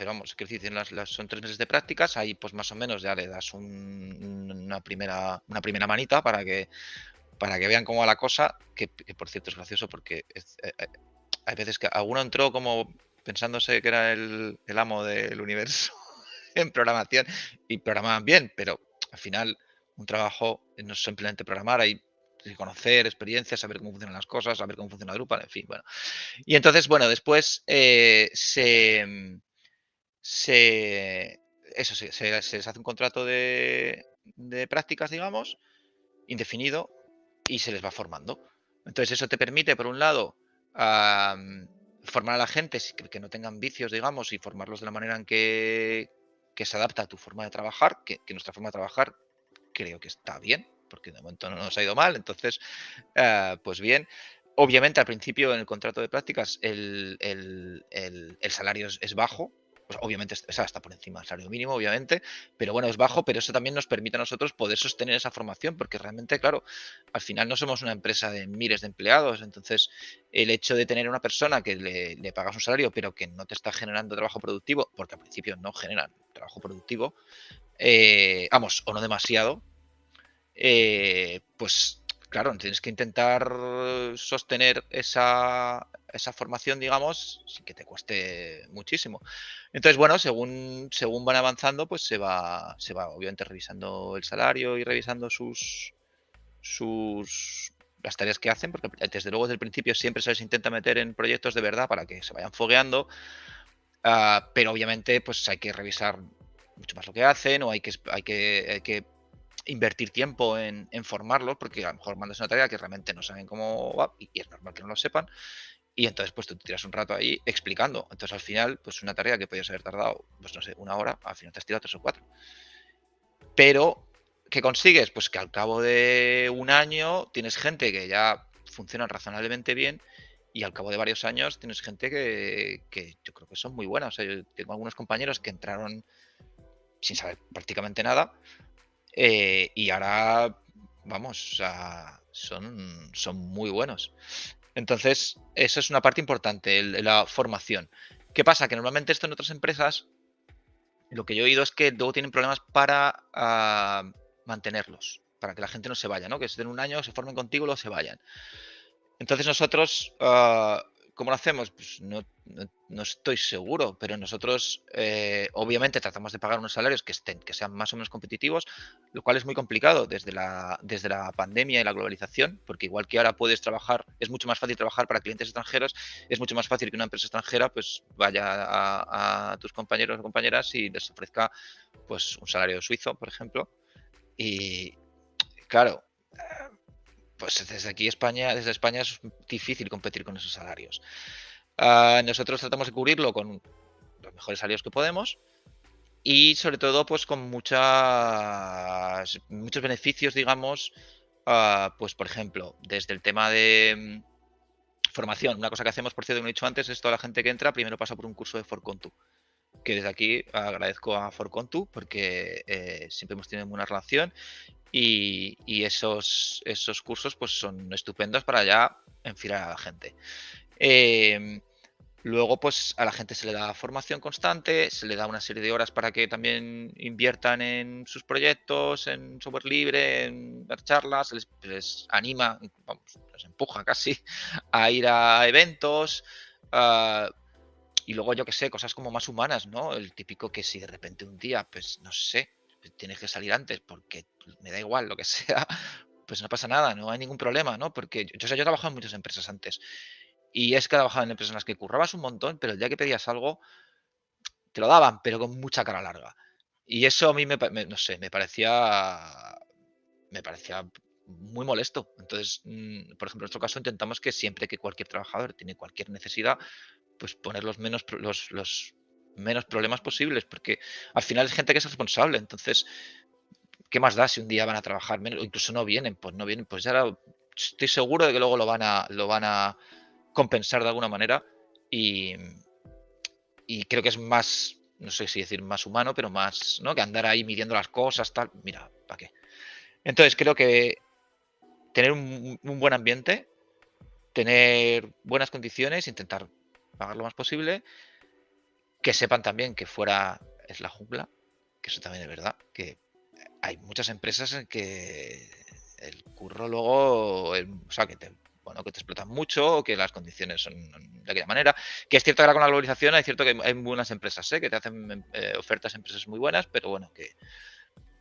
vamos, quiero decir, son 3 meses de prácticas, ahí pues más o menos ya le das una primera manita para que vean cómo va la cosa, que por cierto es gracioso porque hay veces que alguno entró como pensándose que era el amo del universo en programación y programaban bien, pero al final un trabajo no es simplemente programar, hay que conocer experiencias, saber cómo funcionan las cosas, saber cómo funciona Drupal, en fin, bueno. Y entonces, bueno, después se les hace un contrato de prácticas, digamos, indefinido, y se les va formando. Entonces eso te permite, por un lado, formar a la gente que no tengan vicios, digamos, y formarlos de la manera en que se adapta a tu forma de trabajar, que nuestra forma de trabajar creo que está bien, porque de momento no nos ha ido mal, entonces, pues bien. Obviamente, al principio, en el contrato de prácticas, el salario es bajo. Pues obviamente está por encima del salario mínimo, obviamente, pero bueno, es bajo, pero eso también nos permite a nosotros poder sostener esa formación, porque realmente, claro, al final no somos una empresa de miles de empleados, entonces el hecho de tener una persona que le pagas un salario, pero que no te está generando trabajo productivo, porque al principio no generan trabajo productivo, vamos, o no demasiado, pues claro, tienes que intentar sostener esa formación, digamos, sin que te cueste muchísimo. Entonces, bueno, según van avanzando, pues se va obviamente revisando el salario y revisando las tareas que hacen, porque desde luego desde el principio siempre se les intenta meter en proyectos de verdad para que se vayan fogueando, pero obviamente pues hay que revisar mucho más lo que hacen o hay que invertir tiempo en formarlos, porque a lo mejor mandas una tarea que realmente no saben cómo va y es normal que no lo sepan. Y entonces, pues tú te tiras un rato ahí explicando. Entonces, al final, pues una tarea que podías haber tardado, pues no sé, 1 hora, al final te has tirado 3 o 4. Pero, ¿qué consigues? Pues que al cabo de un año tienes gente que ya funciona razonablemente bien y al cabo de varios años tienes gente que yo creo que son muy buenas. O sea, yo tengo algunos compañeros que entraron sin saber prácticamente nada y ahora, vamos, o sea, son muy buenos. Entonces, eso es una parte importante, la formación. ¿Qué pasa? Que normalmente esto en otras empresas, lo que yo he oído es que luego tienen problemas para mantenerlos, para que la gente no se vaya, ¿no? Que estén un año, se formen contigo y luego se vayan. Entonces nosotros, ¿cómo lo hacemos? Pues no no estoy seguro, pero nosotros obviamente tratamos de pagar unos salarios que sean más o menos competitivos, lo cual es muy complicado desde la pandemia y la globalización, porque igual que ahora puedes trabajar, es mucho más fácil trabajar para clientes extranjeros, es mucho más fácil que una empresa extranjera pues vaya a tus compañeros o compañeras y les ofrezca pues un salario suizo, por ejemplo. Y claro, pues desde España es difícil competir con esos salarios. Nosotros tratamos de cubrirlo con los mejores salarios que podemos y sobre todo pues con muchos beneficios, digamos, pues por ejemplo, desde el tema de formación. Una cosa que hacemos, por cierto, que no he dicho antes, es toda la gente que entra primero pasa por un curso de ForContu, que desde aquí agradezco a ForContu porque siempre hemos tenido buena relación y esos cursos pues son estupendos para ya enfilar a la gente. Luego, pues a la gente se le da formación constante, se le da una serie de horas para que también inviertan en sus proyectos, en software libre, en dar charlas, se les anima, vamos, les empuja casi a ir a eventos. Y luego, yo que sé, cosas como más humanas, ¿no? El típico que si de repente un día, pues no sé, tienes que salir antes porque me da igual lo que sea, pues no pasa nada, no hay ningún problema, ¿no? Porque yo he trabajado en muchas empresas antes. Y es que trabajaba en empresas en las que currabas un montón, pero el día que pedías algo, te lo daban, pero con mucha cara larga. Y eso a mí no sé, me parecía muy molesto. Entonces, por ejemplo, en nuestro caso intentamos que siempre que cualquier trabajador tiene cualquier necesidad, pues poner los menos problemas posibles, porque al final es gente que es responsable. Entonces, ¿qué más da si un día van a trabajar menos o incluso no vienen? Pues no vienen, pues ya estoy seguro de que luego lo van a compensar de alguna manera y, y creo que es más, no sé si decir más humano, pero más, ¿no? Que andar ahí midiendo las cosas, tal. Mira, ¿para qué? Entonces creo que tener un buen ambiente, tener buenas condiciones, intentar pagar lo más posible, que sepan también que fuera es la jungla, que eso también es verdad, que hay muchas empresas en que el curro luego, o sea, que te explotan mucho o que las condiciones son de aquella manera. Que es cierto que ahora con la globalización hay cierto que hay buenas empresas, que te hacen ofertas a empresas muy buenas, pero bueno,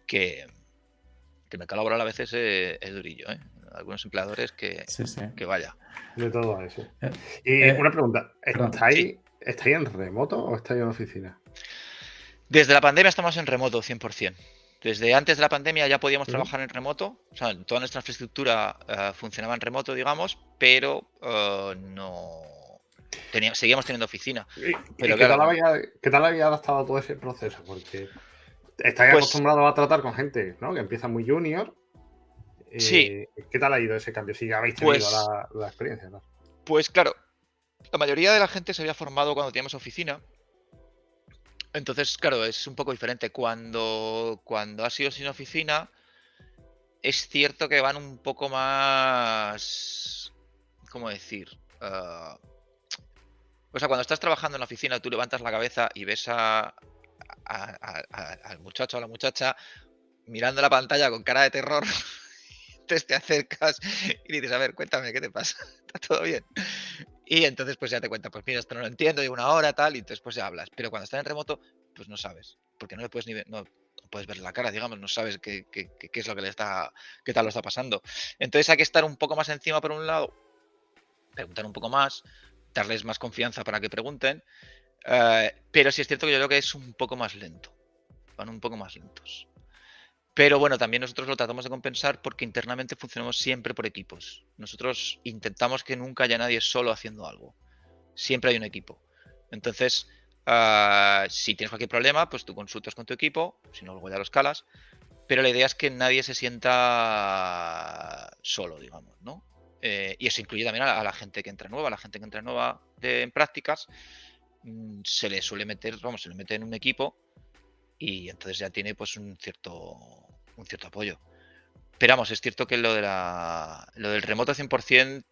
que el mercado laboral a veces es durillo, ¿eh? Algunos empleadores Sí, sí. que vaya. De todo eso. Eh, Y eh, una pregunta, perdón. Sí. ¿estáis en remoto o estáis en oficina? Desde la pandemia estamos en remoto, 100%. Desde antes de la pandemia ya podíamos Ujú. trabajar en remoto, o sea, toda nuestra infraestructura funcionaba en remoto, digamos, pero no seguíamos teniendo oficina. ¿Y Pero qué claro, qué tal había adaptado todo ese proceso? Porque estáis pues acostumbrados a tratar con gente, ¿no? Que empieza muy junior. sí, ¿Qué tal ha ido ese cambio? Si habéis tenido pues, la experiencia, ¿no? pues claro, la mayoría de la gente se había formado cuando teníamos oficina. Entonces, claro, es un poco diferente. Cuando has ido sin oficina, es cierto que van un poco más, ¿cómo decir? O sea, cuando estás trabajando en la oficina, tú levantas la cabeza y ves al muchacho o a la muchacha mirando la pantalla con cara de terror. Entonces te acercas y dices, a ver, cuéntame, ¿qué te pasa? ¿Está todo bien? Y entonces pues ya te cuenta, pues mira, esto no lo entiendo, llevo una hora, tal, y entonces pues ya hablas. Pero cuando estás en remoto, pues no sabes, porque no le puedes ni ver, no puedes ver la cara, digamos, no sabes qué es lo que qué tal lo está pasando. Entonces hay que estar un poco más encima por un lado, preguntar un poco más, darles más confianza para que pregunten, pero sí es cierto que yo creo que es un poco más lento, van un poco más lentos. Pero bueno, también nosotros lo tratamos de compensar porque internamente funcionamos siempre por equipos. Nosotros intentamos que nunca haya nadie solo haciendo algo. Siempre hay un equipo. Entonces, si tienes cualquier problema, pues tú consultas con tu equipo, si no, luego ya lo escalas. Pero la idea es que nadie se sienta solo, digamos, ¿no? Y eso incluye también a la gente que entra nueva, a la gente que entra nueva en prácticas, se le suele meter, vamos, se le mete en un equipo y entonces ya tiene pues un cierto apoyo. Pero vamos, es cierto que lo del remoto 100%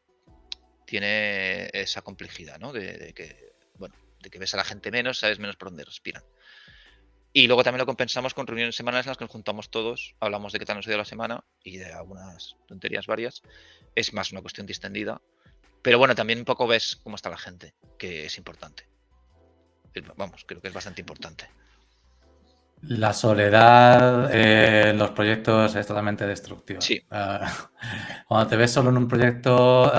tiene esa complejidad, ¿no? De que ves a la gente menos, sabes menos por dónde respiran. Y luego también lo compensamos con reuniones semanales en las que nos juntamos todos, hablamos de qué tal nos ha ido la semana y de algunas tonterías varias. Es más una cuestión distendida. Pero bueno, también un poco ves cómo está la gente, que es importante. Vamos, creo que es bastante importante. La soledad en los proyectos es totalmente destructiva. Sí. Cuando te ves solo en un proyecto,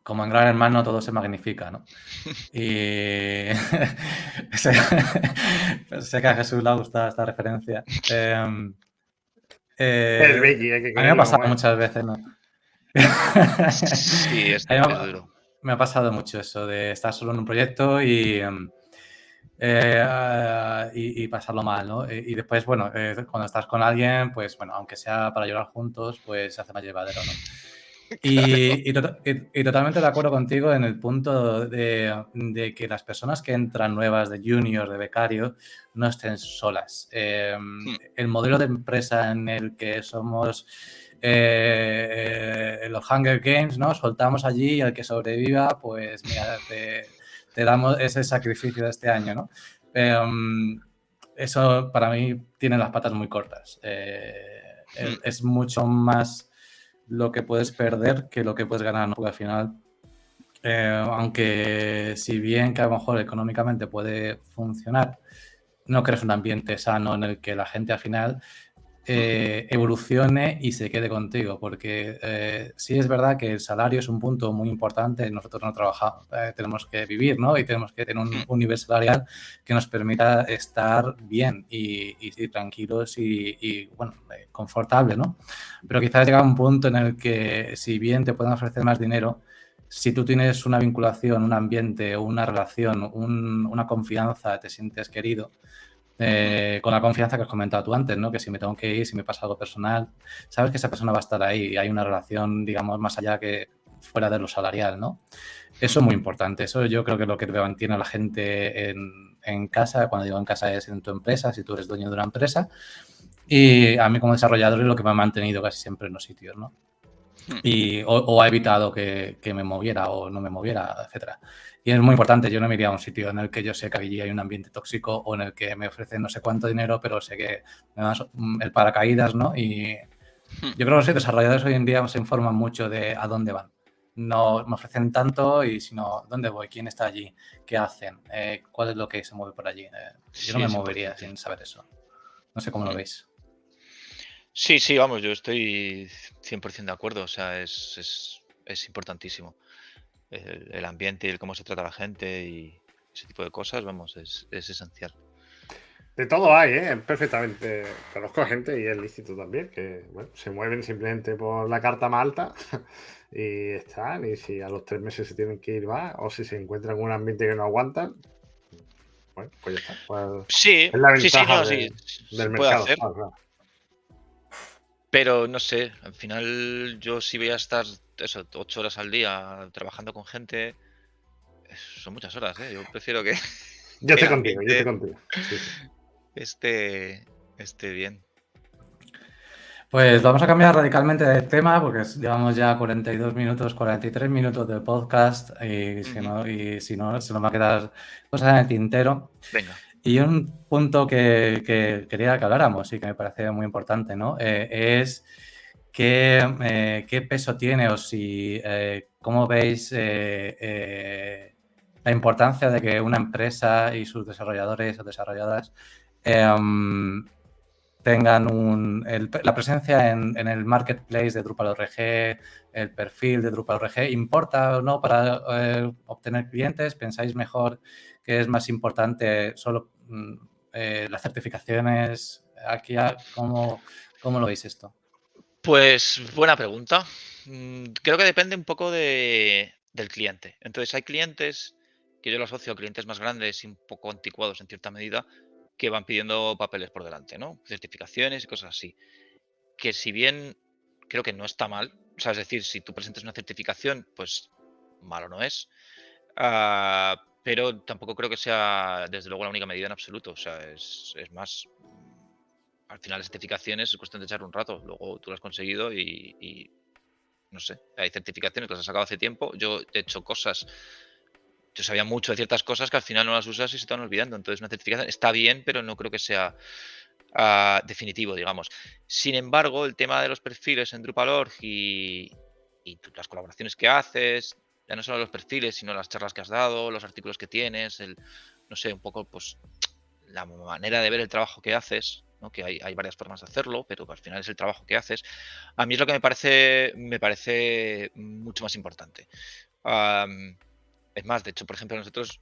como en Gran Hermano, todo se magnifica, ¿no? Y sé que a Jesús le gusta esta referencia. El Becky, hay que A mí me ha creerlo, pasado bueno. muchas veces, ¿no? Sí, es A mí duro. me ha pasado mucho eso de estar solo en un proyecto y pasarlo mal, ¿no? Y después, bueno, cuando estás con alguien, pues bueno, aunque sea para llorar juntos, pues se hace más llevadero, ¿no? Y totalmente de acuerdo contigo en el punto de que las personas que entran nuevas de junior, de becario, no estén solas. El modelo de empresa en el que somos los Hunger Games, ¿no? Soltamos allí y al que sobreviva, pues mira, te damos ese sacrificio de este año, ¿no? Eso para mí tiene las patas muy cortas. Es mucho más lo que puedes perder que lo que puedes ganar, ¿no? Porque al final, aunque si bien que a lo mejor económicamente puede funcionar, no crees un ambiente sano en el que la gente al final evolucione y se quede contigo, porque sí es verdad que el salario es un punto muy importante. Nosotros no trabajamos, tenemos que vivir, ¿no? Y tenemos que tener un nivel salarial que nos permita estar bien y tranquilos y bueno, confortables, ¿no? Pero quizás llega un punto en el que si bien te pueden ofrecer más dinero, si tú tienes una vinculación, un ambiente, una relación, una confianza, te sientes querido, con la confianza que has comentado tú antes, ¿no? Que si me tengo que ir, si me pasa algo personal, sabes que esa persona va a estar ahí y hay una relación, digamos, más allá que fuera de lo salarial, ¿no? Eso es muy importante. Eso yo creo que es lo que te mantiene a la gente en casa. Cuando digo en casa es en tu empresa, si tú eres dueño de una empresa. Y a mí como desarrollador es lo que me ha mantenido casi siempre en los sitios, ¿no? O ha evitado que me moviera o no me moviera, etcétera. Y es muy importante, yo no me iría a un sitio en el que yo sé que allí hay un ambiente tóxico o en el que me ofrecen no sé cuánto dinero, pero sé que me dan el paracaídas, ¿no? Y yo creo que los desarrolladores hoy en día se informan mucho de a dónde van. No me ofrecen tanto y sino, ¿dónde voy? ¿Quién está allí? ¿Qué hacen? ¿Cuál es lo que se mueve por allí? Yo no Sí, me es movería importante. sin saber eso. No sé cómo lo veis. Sí, vamos, yo estoy 100% de acuerdo. O sea, es importantísimo. El ambiente y el cómo se trata a la gente y ese tipo de cosas, vamos, es esencial. De todo hay, ¿eh? Perfectamente. Conozco gente y es lícito también, que bueno, se mueven simplemente por la carta más alta y están, y si a los 3 meses se tienen que ir, va, o si se encuentran en un ambiente que no aguantan, bueno, pues ya está. Pues Sí, es la sí, ventaja no, sí, del se puede mercado. hacer. Claro. Pero no sé, al final yo si voy a estar eso, 8 horas al día trabajando con gente, son muchas horas, ¿eh? Yo prefiero que Yo el estoy contigo, yo estoy ambiente contigo. Sí, sí. esté bien. Pues vamos a cambiar radicalmente de tema porque llevamos ya 42 minutos, 43 minutos de podcast y si no, se nos va a quedar cosas en el tintero. Venga. Y un punto que quería que habláramos y que me parece muy importante, ¿no? Es qué peso tiene o si, cómo veis la importancia de que una empresa y sus desarrolladores o desarrolladoras tengan la presencia en el marketplace de Drupal.org, el perfil de Drupal.org, ¿importa o no para obtener clientes? ¿Pensáis mejor que es más importante solo las certificaciones? Aquí, ¿cómo lo veis esto? Pues buena pregunta. Creo que depende un poco del cliente. Entonces hay clientes que yo lo asocio a clientes más grandes y un poco anticuados en cierta medida que van pidiendo papeles por delante, ¿no? Certificaciones y cosas así. Que si bien creo que no está mal, o sea, es decir, si tú presentas una certificación, pues malo no es. Pero tampoco creo que sea, desde luego, la única medida en absoluto. O sea, es más, al final las certificaciones es cuestión de echar un rato. Luego tú lo has conseguido y no sé, hay certificaciones que las has sacado hace tiempo. Yo he hecho cosas, yo sabía mucho de ciertas cosas que al final no las usas y se te van olvidando. Entonces una certificación está bien, pero no creo que sea definitivo, digamos. Sin embargo, el tema de los perfiles en Drupal.org y las colaboraciones que haces, ya no solo los perfiles, sino las charlas que has dado, los artículos que tienes, no sé, un poco pues la manera de ver el trabajo que haces, ¿no? Que hay varias formas de hacerlo, pero que al final es el trabajo que haces. A mí es lo que me parece mucho más importante. Es más, de hecho, por ejemplo, nosotros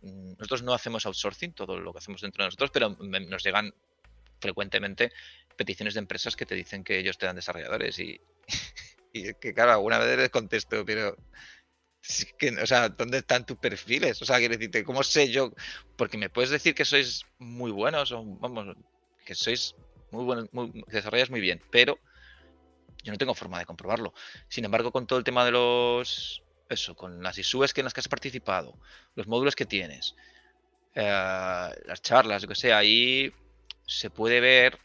no hacemos outsourcing, todo lo que hacemos dentro de nosotros, pero nos llegan frecuentemente peticiones de empresas que te dicen que ellos te dan desarrolladores y es que, claro, alguna vez les contesto, pero es que, o sea, ¿dónde están tus perfiles? O sea, quiero decirte, ¿cómo sé yo? Porque me puedes decir que sois muy buenos o, vamos, que sois muy buenos, que desarrolláis muy bien, pero yo no tengo forma de comprobarlo. Sin embargo, con todo el tema de eso, con las ISUs en las que has participado, los módulos que tienes, las charlas, lo que sea, ahí se puede ver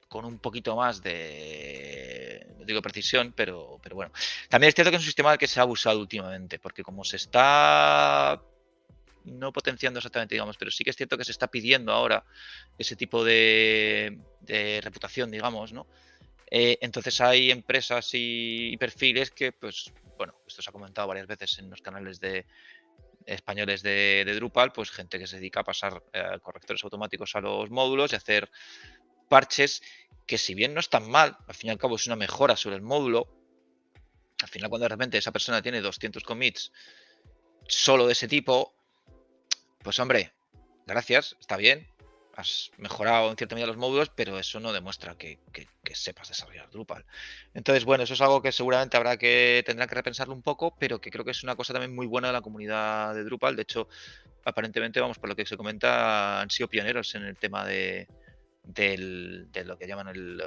con un poquito más de, no digo precisión, pero bueno. También es cierto que es un sistema del que se ha abusado últimamente, porque como se está no potenciando exactamente, digamos, pero sí que es cierto que se está pidiendo ahora ese tipo de reputación, digamos, ¿no? Entonces hay empresas y perfiles que, pues, bueno, esto se ha comentado varias veces en los canales de españoles de Drupal, pues gente que se dedica a pasar correctores automáticos a los módulos y hacer parches que, si bien no están mal, al fin y al cabo es una mejora sobre el módulo. Al final, cuando de repente esa persona tiene 200 commits solo de ese tipo, pues hombre, gracias, está bien, has mejorado en cierta medida los módulos, pero eso no demuestra que sepas desarrollar Drupal. Entonces, bueno, eso es algo que seguramente tendrán que repensarlo un poco, pero que creo que es una cosa también muy buena de la comunidad de Drupal. De hecho, aparentemente, vamos, por lo que se comenta, han sido pioneros en el tema de lo que llaman el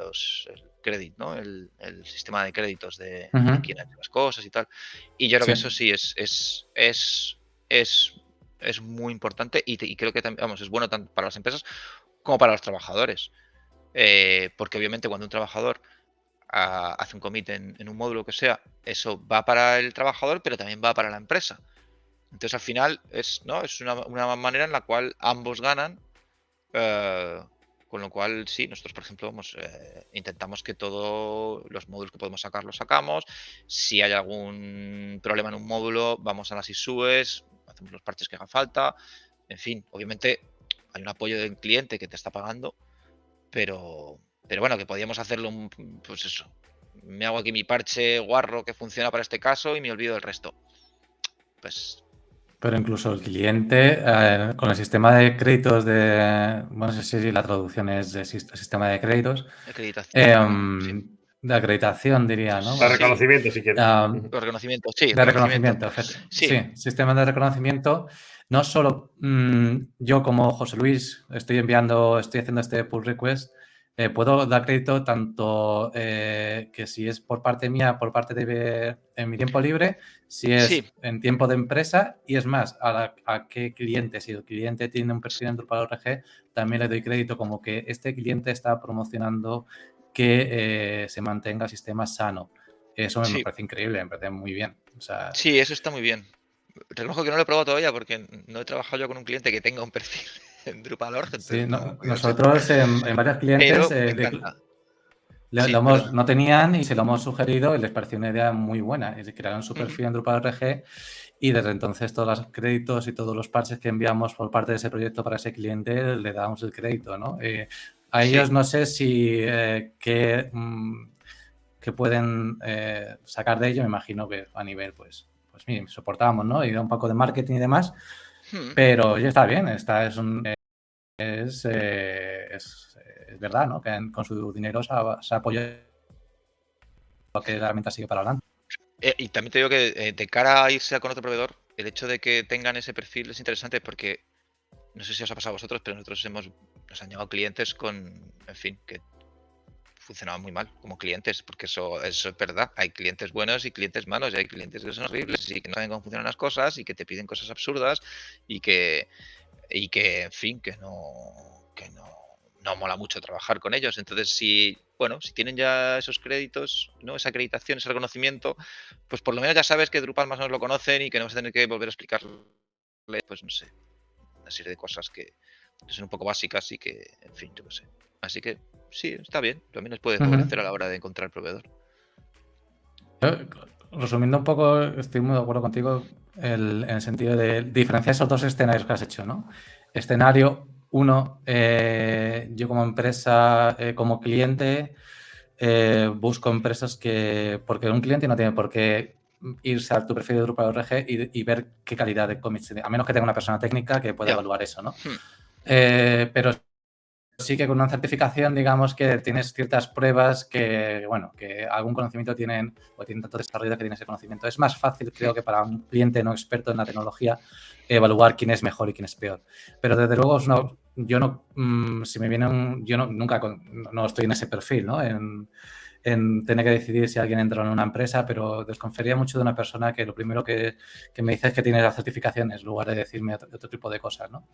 credit, ¿no? El sistema de créditos de quién ha hecho las cosas y tal. Y yo creo que eso sí es muy importante y creo que también, vamos, es bueno tanto para las empresas como para los trabajadores. Porque obviamente cuando un trabajador hace un commit en un módulo que sea, eso va para el trabajador, pero también va para la empresa. Entonces al final es una manera en la cual ambos ganan. Con lo cual, sí, nosotros, por ejemplo, intentamos que todos los módulos que podemos sacar los sacamos. Si hay algún problema en un módulo, vamos a las ISUes, hacemos los parches que hagan falta. En fin, obviamente hay un apoyo del cliente que te está pagando, pero bueno, que podíamos hacerlo, pues eso. Me hago aquí mi parche guarro que funciona para este caso y me olvido del resto. Pues Pero incluso el cliente, con el sistema de créditos bueno, no sé si la traducción es de sistema de créditos, acreditación, de acreditación diría, ¿no? De reconocimiento, si quieres. reconocimiento, sí. De reconocimiento, Sí. sí, sistema de reconocimiento. No solo yo como José Luis estoy haciendo este pull request, puedo dar crédito tanto que si es por parte mía, por parte en mi tiempo libre, si es en tiempo de empresa, y es más, a qué cliente, si el cliente tiene un perfil en Drupal ORG, también le doy crédito como que este cliente está promocionando que se mantenga el sistema sano. Eso me parece increíble, me parece muy bien. O sea, sí, eso está muy bien. Reconozco que no lo he probado todavía porque no he trabajado yo con un cliente que tenga un perfil en Drupal org. Sí, nosotros en varios clientes no tenían y se lo hemos sugerido y les pareció una idea muy buena. Es decir, crearon su perfil en Drupal org y desde entonces todos los créditos y todos los parches que enviamos por parte de ese proyecto para ese cliente le damos el crédito, ¿no? A ellos no sé si qué pueden sacar de ello. Me imagino que a nivel, pues mire, soportamos, ¿no? Y da un poco de marketing y demás, pero ya está bien. Es verdad, ¿no? Que con su dinero se apoya a que la herramienta sigue para adelante. Y también te digo que de cara a irse con otro proveedor, el hecho de que tengan ese perfil es interesante porque no sé si os ha pasado a vosotros, pero nosotros nos han llegado clientes en fin, que funcionaban muy mal como clientes, porque eso es verdad. Hay clientes buenos y clientes malos, y hay clientes que son horribles y que no saben cómo funcionan las cosas y que te piden cosas absurdas y que en fin, que no mola mucho trabajar con ellos. Entonces, si tienen ya esos créditos, ¿no? Esa acreditación, ese reconocimiento, pues por lo menos ya sabes que Drupal más o menos lo conocen y que no vas a tener que volver a explicarle, pues no sé, una serie de cosas que son un poco básicas y que, en fin, yo qué sé. Así que sí, está bien. También les puede favorecer a la hora de encontrar proveedor. resumiendo un poco, estoy muy de acuerdo contigo en el sentido de diferenciar esos dos escenarios que has hecho, ¿no? Escenario 1, yo como empresa, como cliente, busco empresas que, porque un cliente no tiene por qué irse a tu perfil de Drupal.org y ver qué calidad de cómics tiene, a menos que tenga una persona técnica que pueda Ya. evaluar eso, ¿no? Pero sí que con una certificación, digamos que tienes ciertas pruebas que, bueno, que algún conocimiento tienen o tienen tanto desarrollo que tienen ese conocimiento. Es más fácil, creo que para un cliente no experto en la tecnología, evaluar quién es mejor y quién es peor. Pero desde luego, yo no, si me viene yo nunca, no estoy en ese perfil, ¿no? En tener que decidir si alguien entra en una empresa, pero desconfiaría mucho de una persona que lo primero que me dice es que tiene las certificaciones, en lugar de decirme otro tipo de cosas, ¿no?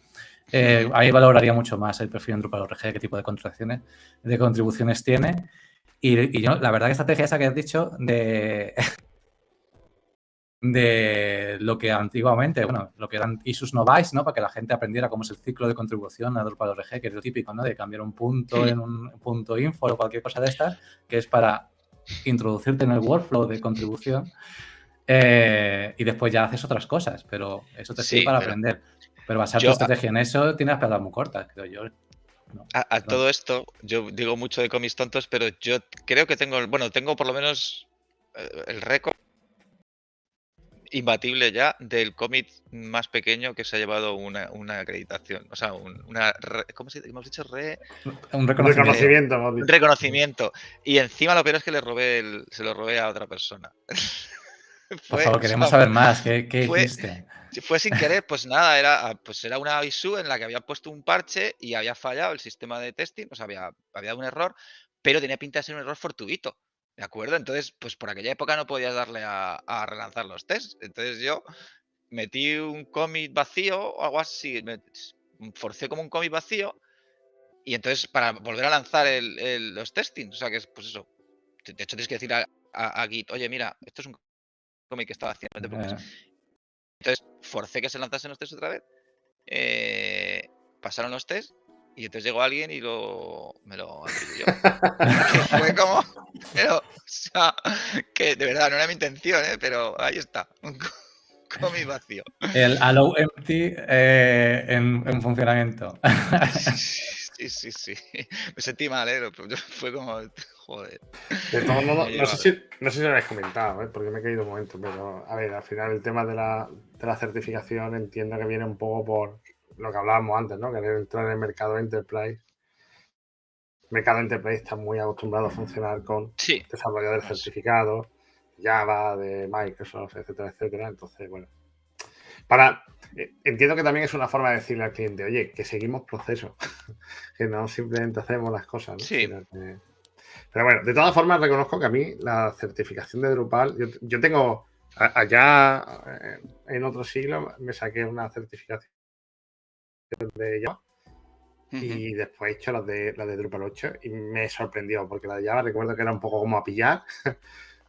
Ahí valoraría mucho más el perfil en Drupal.org, qué tipo de contribuciones tiene. Y yo, la verdad que estrategia esa que has dicho de lo que antiguamente, bueno, lo que eran issues no buys, ¿no? Para que la gente aprendiera cómo es el ciclo de contribución a Drupal.org, que es lo típico, ¿no? De cambiar un punto en un punto info o cualquier cosa de estas, que es para introducirte en el workflow de contribución y después ya haces otras cosas, pero eso te sirve Sí, para pero aprender. Pero basar tu yo estrategia en eso tienes pegadas muy cortas, creo yo. No, a perdón. todo esto, yo digo mucho de cómics tontos, pero yo creo que tengo, bueno, tengo por lo menos el récord imbatible ya del cómic más pequeño que se ha llevado una acreditación. O sea, ¿cómo hemos dicho? Un reconocimiento. Reconocimiento, hemos Un dicho. reconocimiento. Y encima lo peor es que se lo robé a otra persona. Por Fue, favor, o queremos sea, saber más. ¿Qué fue, hiciste? fue sin querer, pues nada, era una issue en la que había puesto un parche y había fallado el sistema de testing, o sea, había un error, pero tenía pinta de ser un error fortuito. ¿De acuerdo? Entonces, pues por aquella época no podías darle a relanzar los tests. Entonces yo metí un commit vacío o algo así, forcé como un commit vacío y entonces para volver a lanzar los testing, o sea que es pues eso. De hecho tienes que decir a Git, oye mira, esto es un commit que estaba haciendo, no te preocupes. Entonces forcé que se lanzasen los tests otra vez, pasaron los tests y entonces llegó alguien y me lo atribuyó. Que fue como, pero, o sea, que de verdad no era mi intención, pero ahí está, un commit vacío. El allow empty en funcionamiento. Sí. Me sentí mal, fue como, joder. De todos modos, Me no lleva sé a ver. si lo habéis comentado, porque me he caído un momento, pero a ver, al final el tema de la certificación entiendo que viene un poco por lo que hablábamos antes, ¿no? Querer entrar en el mercado Enterprise. El mercado Enterprise está muy acostumbrado a funcionar con Sí. desarrolladores certificados, Java, de Microsoft, etcétera, etcétera. Entonces, bueno, entiendo que también es una forma de decirle al cliente, oye, que seguimos procesos, que no simplemente hacemos las cosas, ¿no? Sí. Sino que... Pero bueno, de todas formas reconozco que a mí la certificación de Drupal, yo tengo allá en otro siglo me saqué una certificación de Java y después he hecho la de Drupal 8 y me sorprendió porque la de Java recuerdo que era un poco como a pillar,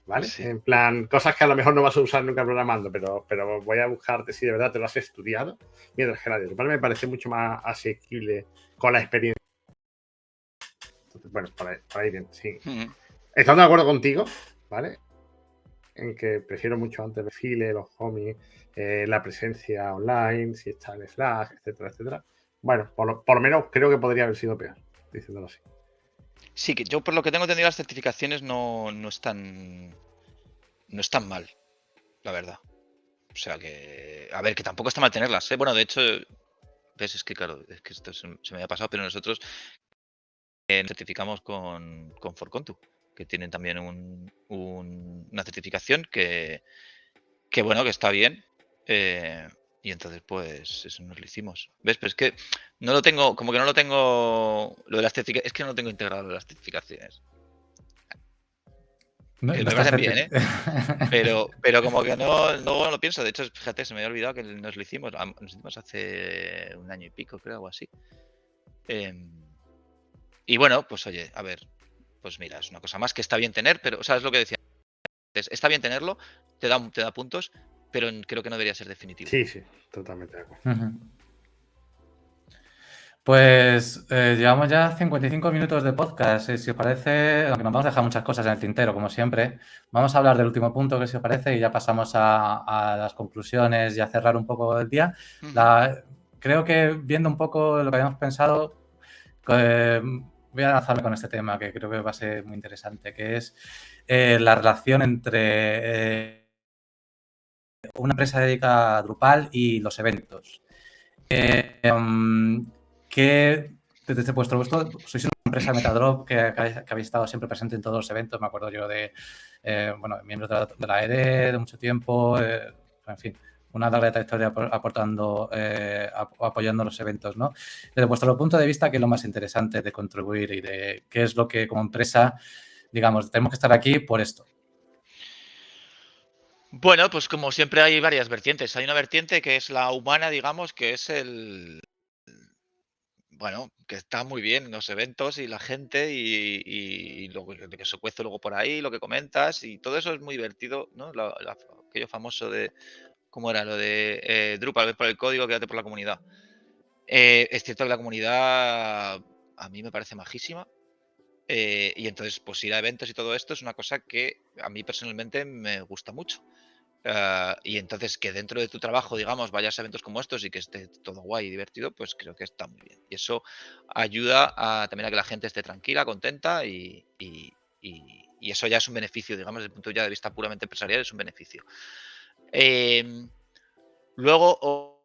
¿vale? Sí. En plan, cosas que a lo mejor no vas a usar nunca programando, pero voy a buscarte si de verdad te lo has estudiado, mientras que la de Drupal me parece mucho más asequible con la experiencia. Entonces, bueno, por ahí bien, sí. Estando de acuerdo contigo, ¿vale? En que prefiero mucho antes el perfil, los homies, la presencia online, si está en Slack, etcétera, etcétera. Bueno, por lo menos creo que podría haber sido peor, diciéndolo así. Sí, que yo por lo que tengo entendido las certificaciones no están mal, la verdad. O sea que, a ver, que tampoco está mal tenerlas, ¿eh? Bueno, de hecho, ves, es que claro, es que esto se me había pasado, pero nosotros nos certificamos con Forcontu, que tienen también una certificación que bueno, que está bien. Y entonces, pues, eso nos lo hicimos. ¿Ves? Pero es que no lo tengo, como que no lo tengo, lo de las certificaciones, es que no lo tengo integrado lo de las certificaciones. No, Que no me estás parecen bien, ¿eh? Pero como que no lo pienso. De hecho, fíjate, se me había olvidado que nos lo hicimos. Nos hicimos hace un año y pico, creo, algo así. Y bueno, pues oye, a ver, pues mira, es una cosa más que está bien tener, pero, o sea, es lo que decía antes, está bien tenerlo, te da puntos, pero creo que no debería ser definitivo. Sí, totalmente de acuerdo. Pues llevamos ya 55 minutos de podcast. Si os parece, aunque nos vamos a dejar muchas cosas en el tintero, como siempre, vamos a hablar del último punto, que si os parece, y ya pasamos a las conclusiones y a cerrar un poco el día. Creo que viendo un poco lo que habíamos pensado, voy a lanzarme con este tema, que creo que va a ser muy interesante, que es la relación entre una empresa dedicada a Drupal y los eventos. Que desde vuestro gusto sois una empresa Metadrop que habéis estado siempre presente en todos los eventos. Me acuerdo yo de miembros de la ERE de mucho tiempo, en fin, una larga trayectoria aportando o apoyando los eventos, ¿no? Desde vuestro punto de vista, ¿qué es lo más interesante de contribuir y de qué es lo que como empresa, digamos, tenemos que estar aquí por esto? Bueno, pues como siempre hay varias vertientes. Hay una vertiente que es la humana, digamos, que es bueno, que está muy bien los eventos y la gente y lo que se cuece luego por ahí, lo que comentas y todo eso es muy divertido, ¿no? Aquello famoso de, ¿cómo era? Lo de Drupal, ves por el código, quédate por la comunidad. Es cierto que la comunidad a mí me parece majísima. Y entonces, pues ir a eventos y todo esto es una cosa que a mí personalmente me gusta mucho. Y entonces que dentro de tu trabajo, digamos, vayas a eventos como estos y que esté todo guay y divertido, pues creo que está muy bien. Y eso ayuda también a que la gente esté tranquila, contenta y eso ya es un beneficio, digamos, desde el punto de vista puramente empresarial, es un beneficio. Em, luego,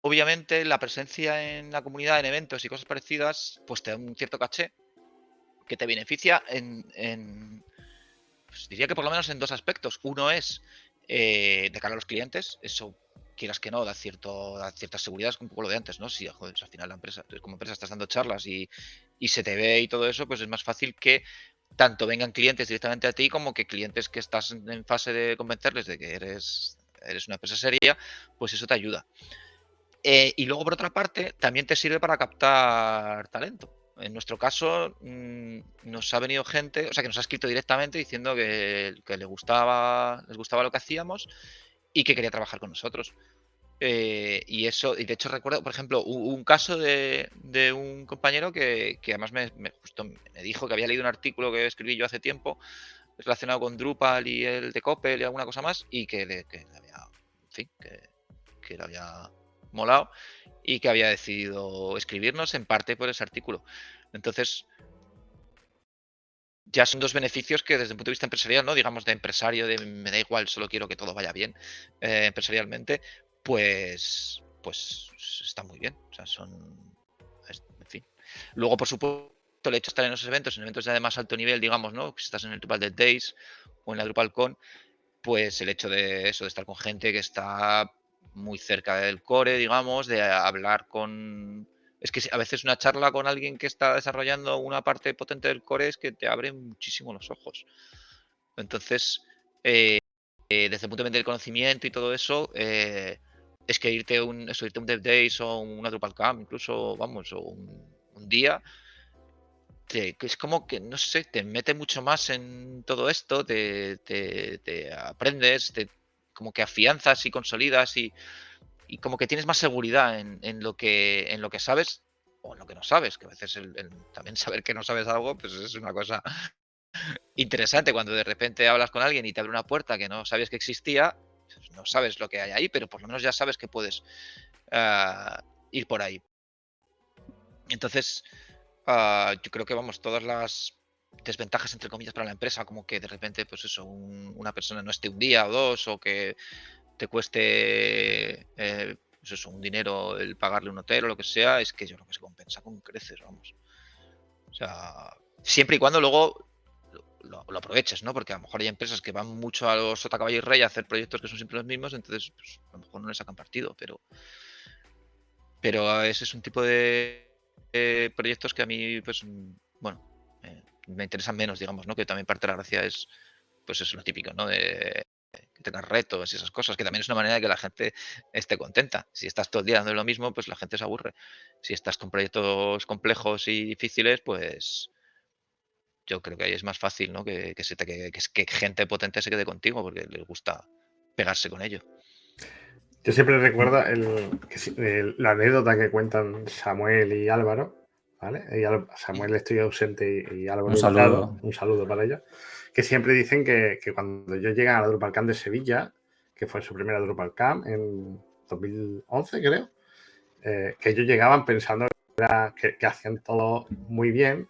obviamente, la presencia en la comunidad, en eventos y cosas parecidas, pues te da un cierto caché que te beneficia pues diría que por lo menos en dos aspectos. Uno es de cara a los clientes, eso quieras que no, da cierta seguridad, es un poco lo de antes, ¿no? Si joder, al final la empresa, entonces como empresa estás dando charlas y se te ve y todo eso, pues es más fácil que tanto vengan clientes directamente a ti como que clientes que estás en fase de convencerles de que eres una empresa seria, pues eso te ayuda. Y luego, por otra parte, también te sirve para captar talento. En nuestro caso, nos ha venido gente, o sea, que nos ha escrito directamente diciendo que les gustaba lo que hacíamos y que quería trabajar con nosotros. Y eso, y de hecho recuerdo, por ejemplo, un caso de un compañero que además justo me dijo que había leído un artículo que escribí yo hace tiempo relacionado con Drupal y el de Coppel y alguna cosa más y que le había, en fin, que le había molado y que había decidido escribirnos en parte por ese artículo. Entonces, ya son dos beneficios que desde el punto de vista empresarial, ¿no? Digamos de empresario, de me da igual, solo quiero que todo vaya bien empresarialmente, pues está muy bien. O sea, en fin. Luego, por supuesto, el hecho de estar en esos eventos, en eventos ya de más alto nivel, digamos, ¿no? Si estás en el Drupal Dev Days o en la DrupalCon, pues el hecho de eso, de estar con gente que está muy cerca del core, digamos, de hablar con... Es que a veces una charla con alguien que está desarrollando una parte potente del core es que te abre muchísimo los ojos. Entonces, desde el punto de vista del conocimiento y todo eso, es que irte a un Dev Days o una DrupalCamp, incluso, vamos, o un día, que es como que, no sé, te mete mucho más en todo esto, te aprendes, como que afianzas y consolidas y como que tienes más seguridad en lo que sabes o en lo que no sabes, que a veces también saber que no sabes algo, pues es una cosa interesante cuando de repente hablas con alguien y te abre una puerta que no sabías que existía, pues no sabes lo que hay ahí, pero por lo menos ya sabes que puedes ir por ahí. Entonces, yo creo que vamos, todas las desventajas entre comillas para la empresa, como que de repente, pues eso, una persona no esté un día o dos, o que te cueste pues eso, un dinero el pagarle un hotel o lo que sea, es que yo creo que se compensa con creces, vamos. O sea, siempre y cuando luego lo aproveches, ¿no? Porque a lo mejor hay empresas que van mucho a los sota caballo y rey a hacer proyectos que son siempre los mismos, entonces pues, a lo mejor no les sacan partido, pero ese es un tipo de proyectos que a mí, pues, bueno, me interesan menos, digamos, ¿no? Que también parte de la gracia es, pues, es lo típico, ¿no? De que tengas retos y esas cosas, que también es una manera de que la gente esté contenta. Si estás todo el día dando lo mismo, pues la gente se aburre. Si estás con proyectos complejos y difíciles, pues yo creo que ahí es más fácil, ¿no? Que gente potente se quede contigo porque les gusta pegarse con ello. Yo siempre recuerdo la anécdota que cuentan Samuel y Álvaro, ¿vale? Samuel estoy ausente y Álvaro Un invitado. saludo. Un saludo para ellos. Que siempre dicen que cuando ellos llegan a la DrupalCamp de Sevilla, que fue su primera DrupalCamp en 2011, creo, que ellos llegaban pensando que hacían todo muy bien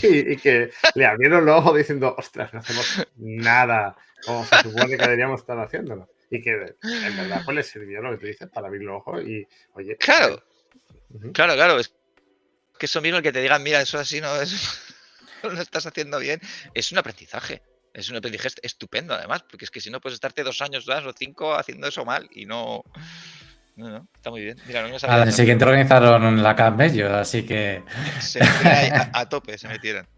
y que le abrieron los ojos diciendo, ostras, no hacemos nada como se supone que deberíamos estar haciéndolo. Y que en verdad pues les sirvió lo que tú dices para abrir los ojos y, oye, Claro, uh-huh. claro. Es que eso mismo, el que te digan, mira, eso así no lo estás haciendo bien, es un aprendizaje. Es un aprendizaje estupendo, además, porque es que si no, puedes estarte 2 años más o 5 haciendo eso mal y no. No, está muy bien. Mira, no me sabía Al año esa, siguiente pero organizaron la Camp ellos, así que se metieron ahí a tope, se metieron.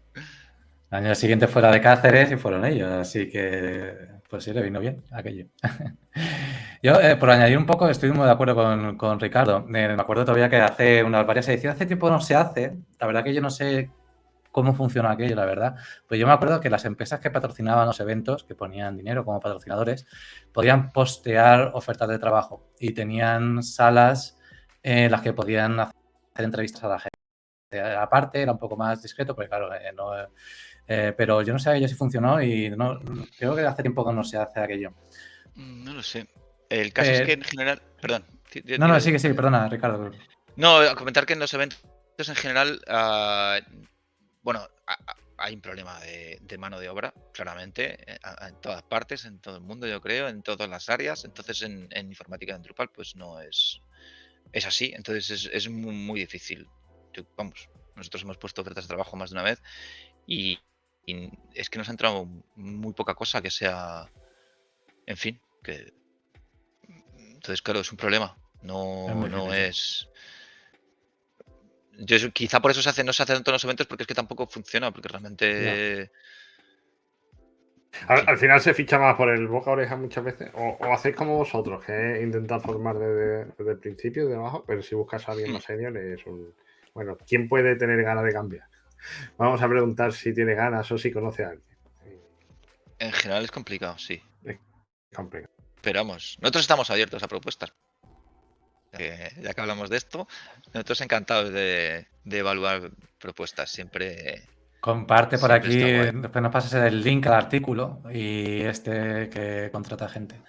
al año siguiente fuera de Cáceres y fueron ellos, así que pues sí, le vino bien aquello. Yo, por añadir un poco, estoy muy de acuerdo con Ricardo. Me acuerdo todavía que hace unas varias ediciones, hace tiempo no se hace, la verdad que yo no sé cómo funciona aquello, la verdad. Pues yo me acuerdo que las empresas que patrocinaban los eventos, que ponían dinero como patrocinadores, podían postear ofertas de trabajo y tenían salas en las que podían hacer entrevistas a la gente. Aparte, era un poco más discreto, porque claro, pero yo no sé aquello si funcionó y no, creo que hace tiempo que no se hace aquello. No lo sé. El caso es que en general. Perdón. No, sí, perdona, Ricardo. No, a comentar que en los eventos en general. Bueno, hay un problema de mano de obra, claramente, en todas partes, en todo el mundo, yo creo, en todas las áreas. Entonces, en informática en Drupal, pues no es así. Entonces, es muy, muy difícil. Vamos, nosotros hemos puesto ofertas de trabajo más de una vez y es que nos ha entrado muy poca cosa que sea. En fin, que. Entonces, claro, es un problema. No es. Quizá por eso no se hacen todos los eventos, porque es que tampoco funciona, porque realmente. No. Al final se ficha más por el boca a oreja muchas veces, o hacéis como vosotros, que es intentar formar desde el principio, de abajo, pero si buscas a alguien más senior es un. Bueno, ¿quién puede tener ganas de cambiar? Vamos a preguntar si tiene ganas o si conoce a alguien. En general es complicado, sí. Es complicado. Pero vamos, nosotros estamos abiertos a propuestas. Ya que hablamos de esto, nosotros encantados de evaluar propuestas. Siempre. Comparte por siempre aquí, está guay. después nos pasas el link al artículo y que contrata gente.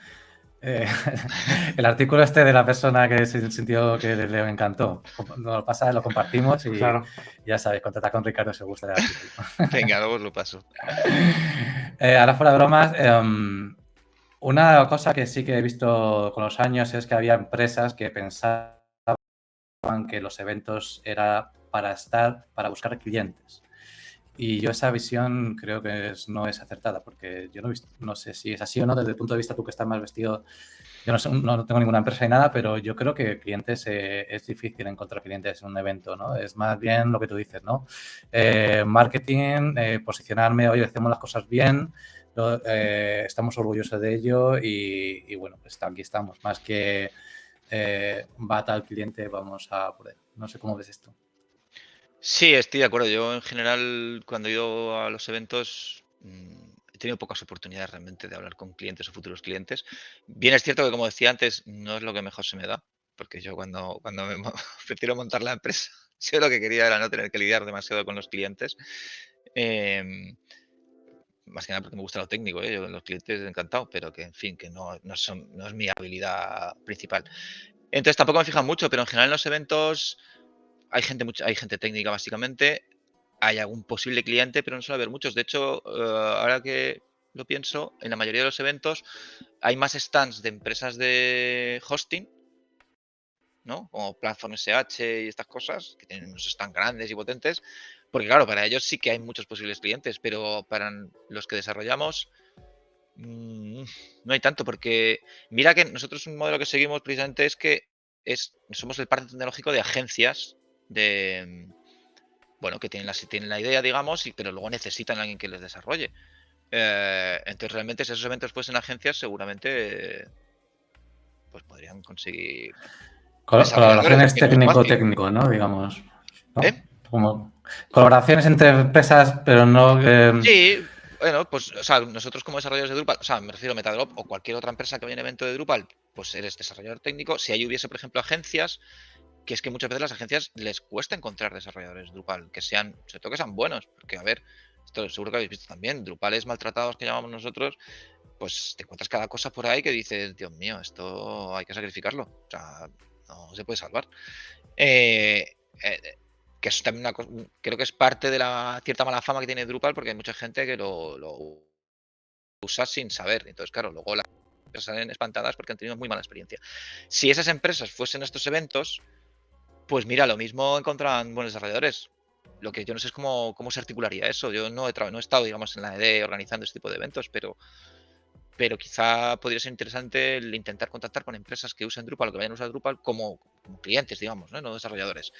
El artículo de la persona que sintió que le encantó. Nos lo pasa, lo compartimos y Claro. Ya sabéis, contacta con Ricardo si os gusta el artículo. Venga, luego os lo paso. Ahora fuera de bromas, una cosa que sí que he visto con los años es que había empresas que pensaban que los eventos era para buscar clientes. Y yo esa visión creo que no es acertada, porque yo no sé si es así o no, desde el punto de vista tú que estás más vestido, yo no tengo ninguna empresa ni nada, pero yo creo que clientes es difícil encontrar clientes en un evento, ¿no? Es más bien lo que tú dices, ¿no? Marketing, posicionarme, oye, hacemos las cosas bien, estamos orgullosos de ello y bueno, pues aquí estamos, más que va tal cliente, vamos a por él. No sé cómo ves esto. Sí, estoy de acuerdo. Yo en general, cuando he ido a los eventos, he tenido pocas oportunidades realmente de hablar con clientes o futuros clientes. Bien es cierto que, como decía antes, no es lo que mejor se me da, porque yo cuando me prefiero montar la empresa, yo lo que quería era no tener que lidiar demasiado con los clientes. Más que nada porque me gusta lo técnico, yo los clientes encantado, pero que en fin, que no es mi habilidad principal. Entonces tampoco me fijan mucho, pero en general en los eventos hay gente técnica básicamente, hay algún posible cliente, pero no suele haber muchos. De hecho, ahora que lo pienso, en la mayoría de los eventos hay más stands de empresas de hosting, ¿no? Como Platform SH y estas cosas, que tienen unos stands grandes y potentes, porque claro, para ellos sí que hay muchos posibles clientes, pero para los que desarrollamos no hay tanto, porque mira que nosotros un modelo que seguimos precisamente es que somos el partner tecnológico de agencias que tienen la idea, digamos, pero luego necesitan a alguien que les desarrolle. Entonces, realmente, si esos eventos fuesen agencias, seguramente pues podrían conseguir Colaboraciones desarrolladores técnico-técnico, ¿no? Digamos. ¿no? ¿Eh? Como colaboraciones entre empresas, pero no. Sí, bueno, pues, o sea, nosotros como desarrolladores de Drupal, o sea, me refiero a Metadrop o cualquier otra empresa que vaya a un evento de Drupal, pues eres desarrollador técnico. Si ahí hubiese, por ejemplo, agencias, que es que muchas veces las agencias les cuesta encontrar desarrolladores Drupal, que sean, sobre todo que sean buenos, porque a ver, esto seguro que habéis visto también, Drupales maltratados que llamamos nosotros, pues te encuentras cada cosa por ahí que dices, Dios mío, esto hay que sacrificarlo, o sea, no se puede salvar. Eh, eh, que es también una cosa, creo que es parte de la cierta mala fama que tiene Drupal, porque hay mucha gente que lo usa sin saber. Entonces, claro, luego las empresas salen espantadas porque han tenido muy mala experiencia. Si esas empresas fuesen estos eventos, pues mira, lo mismo encontraban buenos desarrolladores. Lo que yo no sé es cómo se articularía eso. Yo no he estado, digamos, en la ED organizando este tipo de eventos, pero quizá podría ser interesante el intentar contactar con empresas que usen Drupal o que vayan a usar Drupal como clientes, digamos, no desarrolladores.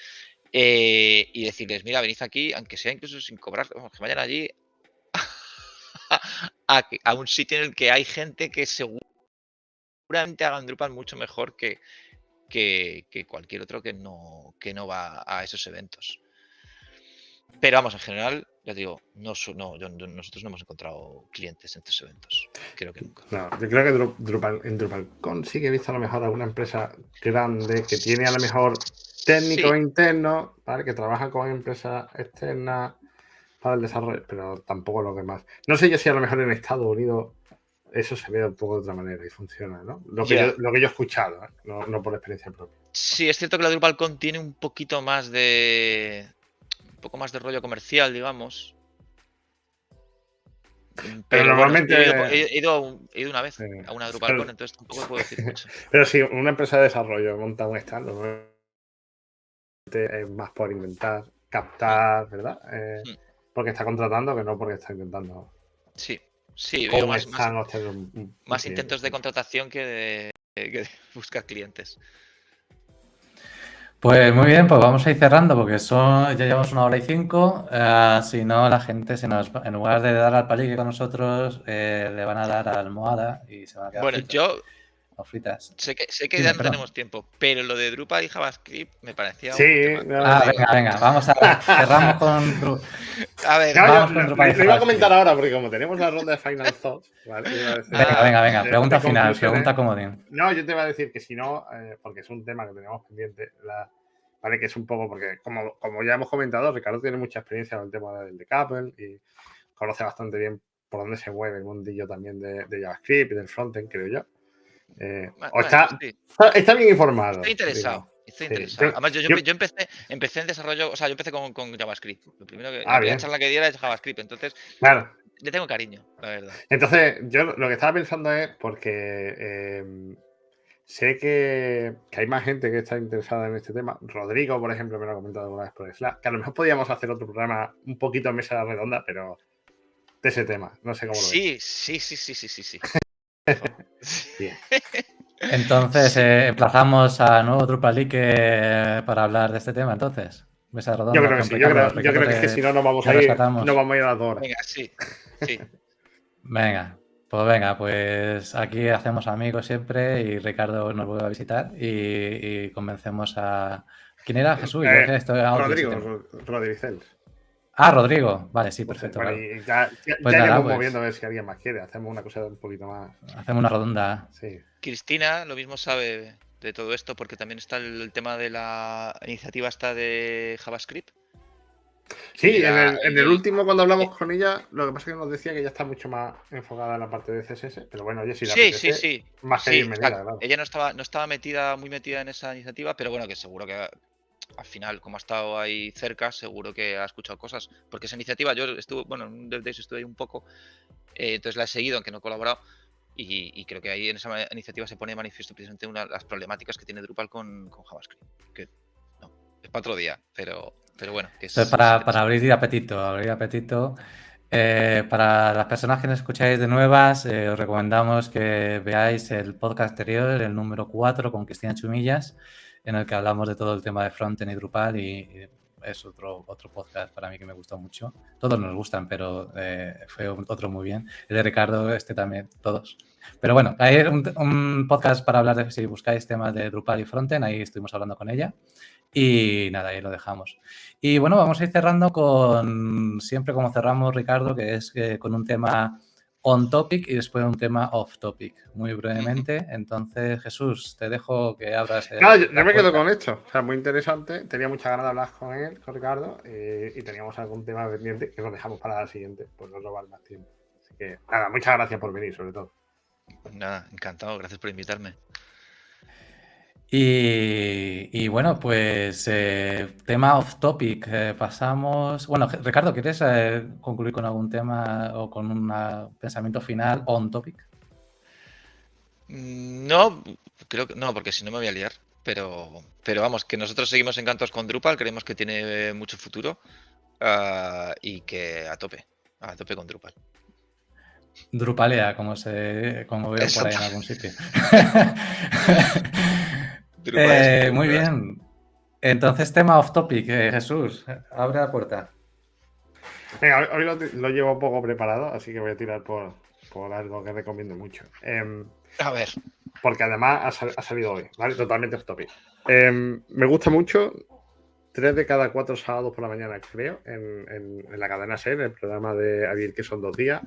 Y decirles, mira, venid aquí, aunque sea incluso sin cobrar, que vayan allí a un sitio en el que hay gente que seguramente hagan Drupal mucho mejor que cualquier otro que no va a esos eventos. Pero vamos, en general, ya digo, nosotros no hemos encontrado clientes en estos eventos. Creo que nunca. No, yo creo que en DrupalCon sí que he visto a lo mejor alguna empresa grande que tiene a lo mejor técnicos internos, ¿vale? Que trabajan con empresas externas para el desarrollo, pero tampoco lo que más. No sé yo si a lo mejor en Estados Unidos eso se ve un poco de otra manera y funciona, ¿no? Lo que yo he escuchado, ¿eh? No por experiencia propia. Sí, es cierto que la DrupalCon tiene un poquito más de... un poco más de rollo comercial, digamos. Pero normalmente bueno, he ido una vez a una DrupalCon, entonces tampoco puedo decir mucho. Pero si una empresa de desarrollo monta un stand, es más por intentar captar, ¿verdad? Porque está contratando que no porque está intentando. Sí, veo más cliente. intentos de contratación que de buscar clientes. Pues muy bien, pues vamos a ir cerrando porque ya llevamos 1 hora y 5. Si no, la gente en lugar de dar al palique con nosotros, le van a dar a la almohada y se van a quedar Bueno, fritos, yo o fritas. sé que Dime, ya no perdón. tenemos tiempo, pero lo de Drupal y JavaScript me parecía Sí, un tema. Venga, vamos a cerramos con A ver, vamos con Drupal y lo iba a comentar JavaScript. ahora porque como tenemos la ronda de Final Thoughts, ¿vale? Iba a decir, Venga. Pregunta final, conclusiones. pregunta comodín. No, yo te iba a decir que si no, porque es un tema que tenemos pendiente, ¿vale? Que es un poco porque, como ya hemos comentado, Ricardo tiene mucha experiencia con el tema del decouple y conoce bastante bien por dónde se mueve el mundillo también de JavaScript y del frontend, creo yo. Está bien informado. Estoy interesado. Sí. Además, yo empecé en desarrollo, o sea, yo empecé con JavaScript. Lo primero la primera charla que diera es JavaScript, entonces claro. Le tengo cariño, la verdad. Entonces, yo lo que estaba pensando es porque sé que hay más gente que está interesada en este tema. Rodrigo, por ejemplo, me lo ha comentado alguna vez por Slack, que a lo mejor podíamos hacer otro programa un poquito en mesa redonda, pero de ese tema. No sé cómo lo ves. Sí. Bien. Entonces, emplazamos a nuevo Drupalique para hablar de este tema, entonces. Mesa redonda. Yo creo que sí. Yo creo que es que si no nos vamos a ir a 2 horas. Venga, sí. Venga, pues aquí hacemos amigos siempre y Ricardo nos vuelve a visitar y convencemos a... ¿Quién era? Jesús. Rodrigo. Rodrigo. Vale, sí, perfecto. Bueno, claro. y ya iremos moviendo a ver si alguien más quiere. Hacemos una cosa un poquito más. Hacemos una redonda. Sí. Cristina lo mismo sabe de todo esto porque también está el tema de la iniciativa esta de JavaScript. Sí, en el último cuando hablamos con ella, lo que pasa es que nos decía que ya está mucho más enfocada en la parte de CSS, pero bueno, oye, si la apetece, más que bienvenida, claro. Ella no estaba muy metida en esa iniciativa, pero bueno, que seguro que al final, como ha estado ahí cerca, seguro que ha escuchado cosas, porque esa iniciativa, yo estuve, en un Dev Days estuve ahí un poco, entonces la he seguido, aunque no he colaborado, y creo que ahí en esa iniciativa se pone de manifiesto precisamente una de las problemáticas que tiene Drupal con JavaScript, que no, es para otro día, pero bueno. Esto es para abrir apetito. Para las personas que nos escucháis de nuevas, os recomendamos que veáis el podcast anterior, el número 4, con Cristina Chumillas, en el que hablamos de todo el tema de frontend y Drupal y es otro podcast para mí que me gustó mucho. Todos nos gustan, pero fue otro muy bien. El de Ricardo, también, todos. Pero bueno, hay un podcast para hablar de, si buscáis temas de Drupal y frontend, ahí estuvimos hablando con ella. Y nada, ahí lo dejamos. Y bueno, vamos a ir cerrando siempre como cerramos, Ricardo, que es con un tema on topic y después un tema off topic, muy brevemente. Entonces, Jesús, te dejo que abras No, yo la me quedo puerta. con esto. O sea, muy interesante. Tenía muchas ganas de hablar con él, con Ricardo, y teníamos algún tema pendiente que nos dejamos para la siguiente, pues no robar más tiempo. Así que, nada, muchas gracias por venir, sobre todo. Nada, encantado, gracias por invitarme. Y bueno, pues tema off topic. Pasamos. Bueno, Ricardo, ¿quieres concluir con algún tema o con un pensamiento final on topic? No, creo que no, porque si no me voy a liar. Pero vamos, que nosotros seguimos encantados con Drupal, creemos que tiene mucho futuro y que a tope con Drupal. Drupalea, como veo por ahí en Exacto. algún sitio. Drupal es Muy bien. Entonces, tema off topic, Jesús, abre la puerta. Venga, hoy lo llevo poco preparado, así que voy a tirar por algo que recomiendo mucho. A ver. Porque además ha salido hoy, ¿vale? Totalmente off topic. Me gusta mucho. 3 de cada 4 sábados por la mañana, creo, en la cadena SER, el programa de Avier, que son 2 días,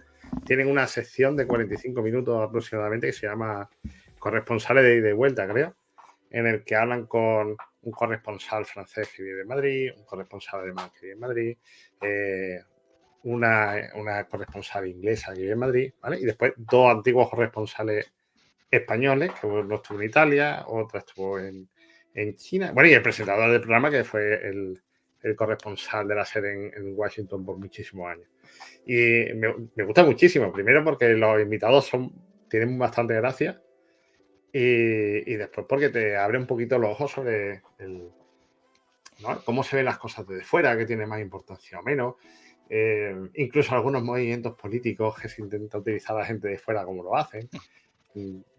tienen una sección de 45 minutos aproximadamente que se llama Corresponsales de ida y vuelta, creo, en el que hablan con un corresponsal francés que vive en Madrid, un corresponsal alemán que vive en Madrid, una corresponsal inglesa que vive en Madrid, ¿vale? Y después 2 antiguos corresponsales españoles, que uno estuvo en Italia, otro estuvo en China. Bueno, y el presentador del programa, que fue el corresponsal de la serie en Washington por muchísimos años. Y me gusta muchísimo, primero porque los invitados tienen bastante gracia y después porque te abre un poquito los ojos sobre ¿no? Cómo se ven las cosas desde fuera, qué tiene más importancia o menos. Incluso algunos movimientos políticos que se intenta utilizar a la gente de fuera como lo hacen.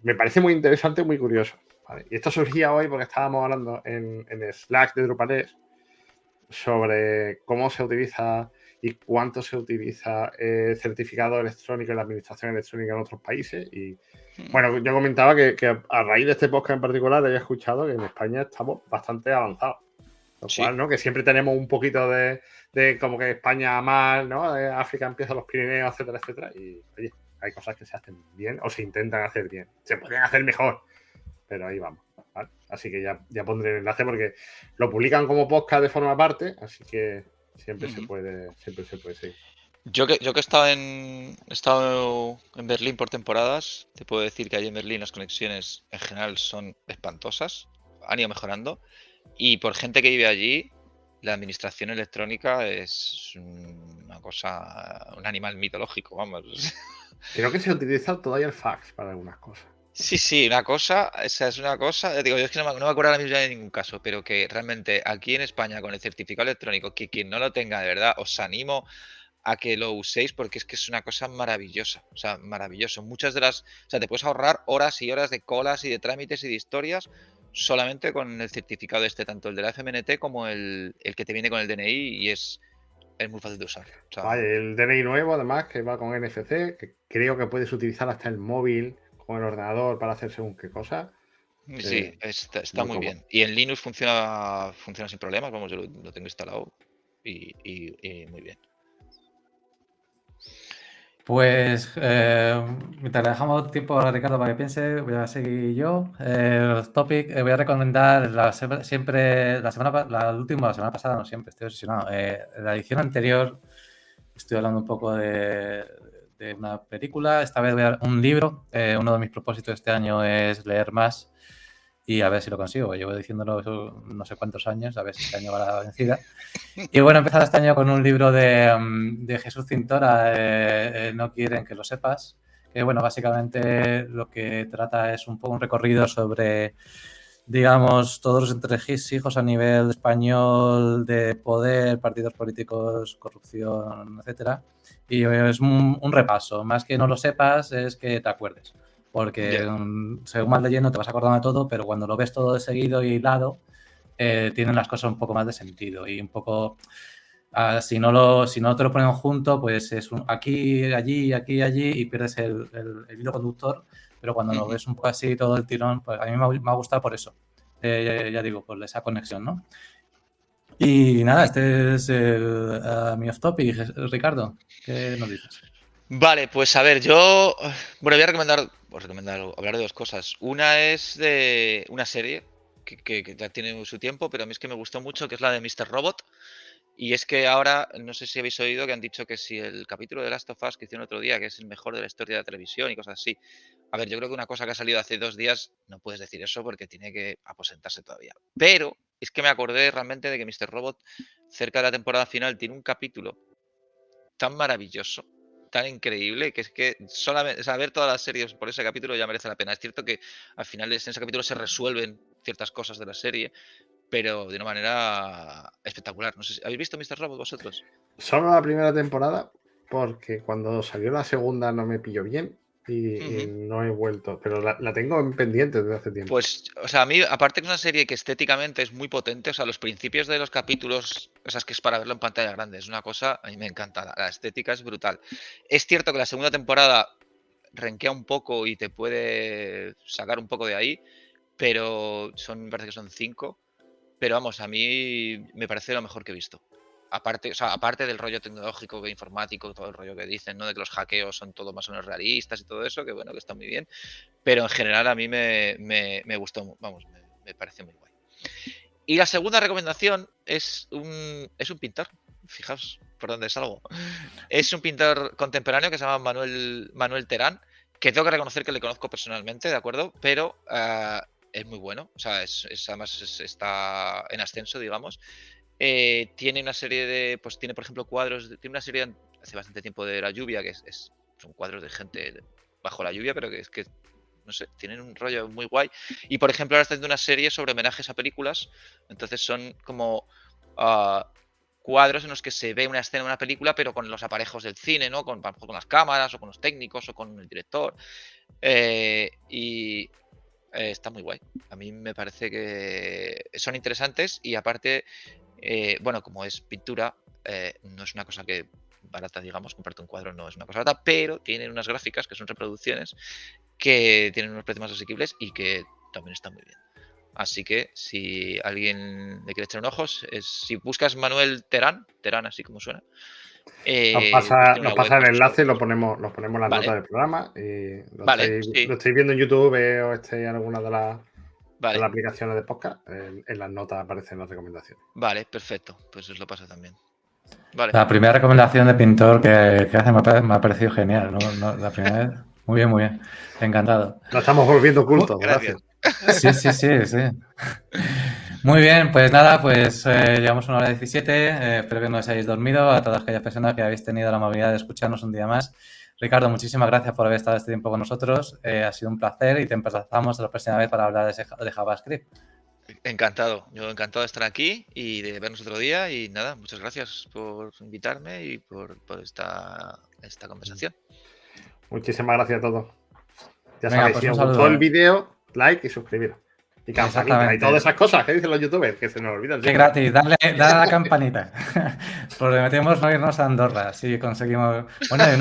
Me parece muy interesante y muy curioso. ¿Vale? Y esto surgía hoy porque estábamos hablando en Slack de Drupalés sobre cómo se utiliza y cuánto se utiliza el certificado electrónico y la administración electrónica en otros países. Y bueno, yo comentaba que a raíz de este podcast en particular había escuchado que en España estamos bastante avanzados. Lo cual, ¿no? Que siempre tenemos un poquito de como que España mal, ¿no? África empieza los Pirineos, etcétera, etcétera. Y oye, hay cosas que se hacen bien o se intentan hacer bien. Se podrían hacer mejor, pero ahí vamos. ¿Vale? Así que ya pondré el enlace porque lo publican como podcast de forma aparte, así que siempre se puede seguir. Yo que he estado en Berlín por temporadas, te puedo decir que allí en Berlín las conexiones en general son espantosas, han ido mejorando. Y por gente que vive allí, la administración electrónica es una cosa, un animal mitológico, vamos. Creo que se utiliza todavía el fax para algunas cosas. Sí, una cosa, esa es una cosa. Digo, yo es que no me acuerdo ahora mismo ya de ningún caso, pero que realmente aquí en España con el certificado electrónico, que quien no lo tenga de verdad, os animo a que lo uséis porque es que es una cosa maravillosa, o sea, maravilloso. Muchas de las, o sea, te puedes ahorrar horas y horas de colas y de trámites y de historias solamente con el certificado este, tanto el de la FMNT como el que te viene con el DNI y es muy fácil de usar. O sea, Vale, el DNI nuevo, además, que va con NFC, que creo que puedes utilizar hasta el móvil con el ordenador para hacer según qué cosa. sí, está muy bien. Y en Linux funciona sin problemas, vamos, yo lo tengo instalado y muy bien. Pues mientras le dejamos tiempo a Ricardo para que piense, voy a seguir yo. Los topic, voy a recomendar siempre, la semana pasada, no siempre, estoy obsesionado. La edición anterior estoy hablando un poco de una película, esta vez voy a un libro. Uno de mis propósitos este año es leer más y a ver si lo consigo. Llevo diciéndolo no sé cuántos años, a ver si este año va la vencida. Y bueno, he empezado este año con un libro de Jesús Cintora, No quieren que lo sepas, que bueno, básicamente lo que trata es un poco un recorrido sobre, digamos, todos los entresijos a nivel español de poder, partidos políticos, corrupción, etcétera. Y es un repaso, más que no lo sepas, es que te acuerdes. Porque según vas leyendo te vas acordando de todo, pero cuando lo ves todo de seguido y hilado, tienen las cosas un poco más de sentido y un poco, si no te lo ponen junto, pues es aquí, allí y pierdes el hilo conductor, pero cuando lo ves un poco así todo el tirón, pues a mí me ha gustado por eso, ya digo, por esa conexión, ¿no? Y nada, este es mi off topic. Ricardo, ¿qué nos dices? Vale, pues a ver, yo. Bueno, voy a hablar de dos cosas. Una es de una serie que ya tiene su tiempo, pero a mí es que me gustó mucho, que es la de Mr. Robot. Y es que ahora, no sé si habéis oído que han dicho que si el capítulo de Last of Us que hicieron otro día, que es el mejor de la historia de la televisión y cosas así. A ver, yo creo que una cosa que ha salido hace 2 días no puedes decir eso porque tiene que aposentarse todavía. Pero es que me acordé realmente de que Mr. Robot, cerca de la temporada final, tiene un capítulo tan maravilloso, tan increíble, que es que solamente, o sea, ver todas las series por ese capítulo ya merece la pena. Es cierto que al final en ese capítulo se resuelven ciertas cosas de la serie, pero de una manera espectacular. No sé si habéis visto Mr. Robot vosotros. Solo la primera temporada, porque cuando salió la segunda no me pilló bien y Ujú. no he vuelto, pero la tengo en pendiente desde hace tiempo. Pues, o sea, a mí, aparte que es una serie que estéticamente es muy potente, o sea, los principios de los capítulos, o sea, es que es para verlo en pantalla grande, es una cosa, a mí me encanta, la estética es brutal. Es cierto que la segunda temporada renquea un poco y te puede sacar un poco de ahí, pero me parece que son 5. Pero vamos, a mí me parece lo mejor que he visto. Aparte, o sea, aparte del rollo tecnológico, informático, todo el rollo que dicen, ¿no? De que los hackeos son todo más o menos realistas y todo eso, que bueno, que está muy bien. Pero en general a mí me gustó, vamos, me pareció muy guay. Y la segunda recomendación es un pintor. Fijaos por dónde salgo. Es un pintor contemporáneo que se llama Manuel Terán, que tengo que reconocer que le conozco personalmente, ¿de acuerdo? Pero es muy bueno. O sea, además está en ascenso, digamos. Tiene una serie de. Pues tiene, por ejemplo, cuadros. Tiene una serie hace bastante tiempo de La Lluvia, que son cuadros de gente bajo la lluvia, pero que es que. No sé, tienen un rollo muy guay. Y por ejemplo, ahora está haciendo una serie sobre homenajes a películas. Entonces son como ah, cuadros en los que se ve una escena de una película, pero con los aparejos del cine, ¿no? A lo mejor con las cámaras, o con los técnicos, o con el director. Y está muy guay. A mí me parece que son interesantes y aparte, bueno, como es pintura, no es una cosa que barata, digamos, comprarte un cuadro no es una cosa barata, pero tienen unas gráficas que son reproducciones que tienen unos precios más asequibles y que también están muy bien. Así que si alguien le quiere echar un ojo, si buscas Manuel Terán, así como suena, pues tiene Nos una web pasa con el sus enlace y obras. lo ponemos en las notas Vale, del programa. Y vale, lo sí, estáis viendo en YouTube o estáis en alguna de las vale, aplicaciones de podcast. En las notas aparecen las recomendaciones. vale, perfecto. Pues os lo paso también. Vale. La primera recomendación de pintor que hace me ha parecido genial, ¿no? La primera vez, muy bien, muy bien. Encantado. Nos estamos volviendo cultos, Gracias. gracias. Sí, sí, sí, sí. Muy bien, pues nada, pues llevamos 1 hora 17. Espero que no os hayáis dormido. A todas aquellas personas que habéis tenido la amabilidad de escucharnos un día más. Ricardo, muchísimas gracias por haber estado este tiempo con nosotros. Ha sido un placer y te emplazamos la próxima vez para hablar de JavaScript. Encantado. Yo encantado de estar aquí y de vernos otro día. Y nada, muchas gracias por invitarme y por esta conversación. Muchísimas gracias a todos. Ya Venga, sabéis, pues si un os gustó el saludo. vídeo, like y suscribiros. Y campanita y todas Exactamente. esas cosas que dicen los youtubers, que se nos olvidan Qué siempre. gratis, dale a la campanita. Prometemos no irnos a Andorra si conseguimos. Bueno, y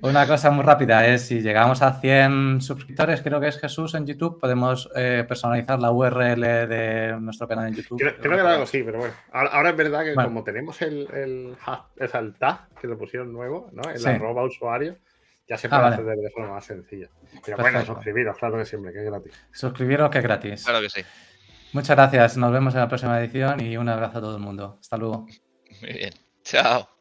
una cosa muy rápida es si llegamos a 100 suscriptores, creo que es Jesús en YouTube, podemos personalizar la URL de nuestro canal en YouTube. Creo que Lo era algo podemos. así, pero bueno. Ahora es verdad que Bueno, como tenemos el tag que lo pusieron nuevo, ¿no? El sí. arroba usuario, ya se Ah, puede vale. acceder de forma más sencilla. Pero bueno, Perfecto. suscribiros, claro que siempre, que es gratis. Suscribiros que es gratis. Claro que sí. Muchas gracias. Nos vemos en la próxima edición y un abrazo a todo el mundo. Hasta luego. Muy bien. Chao.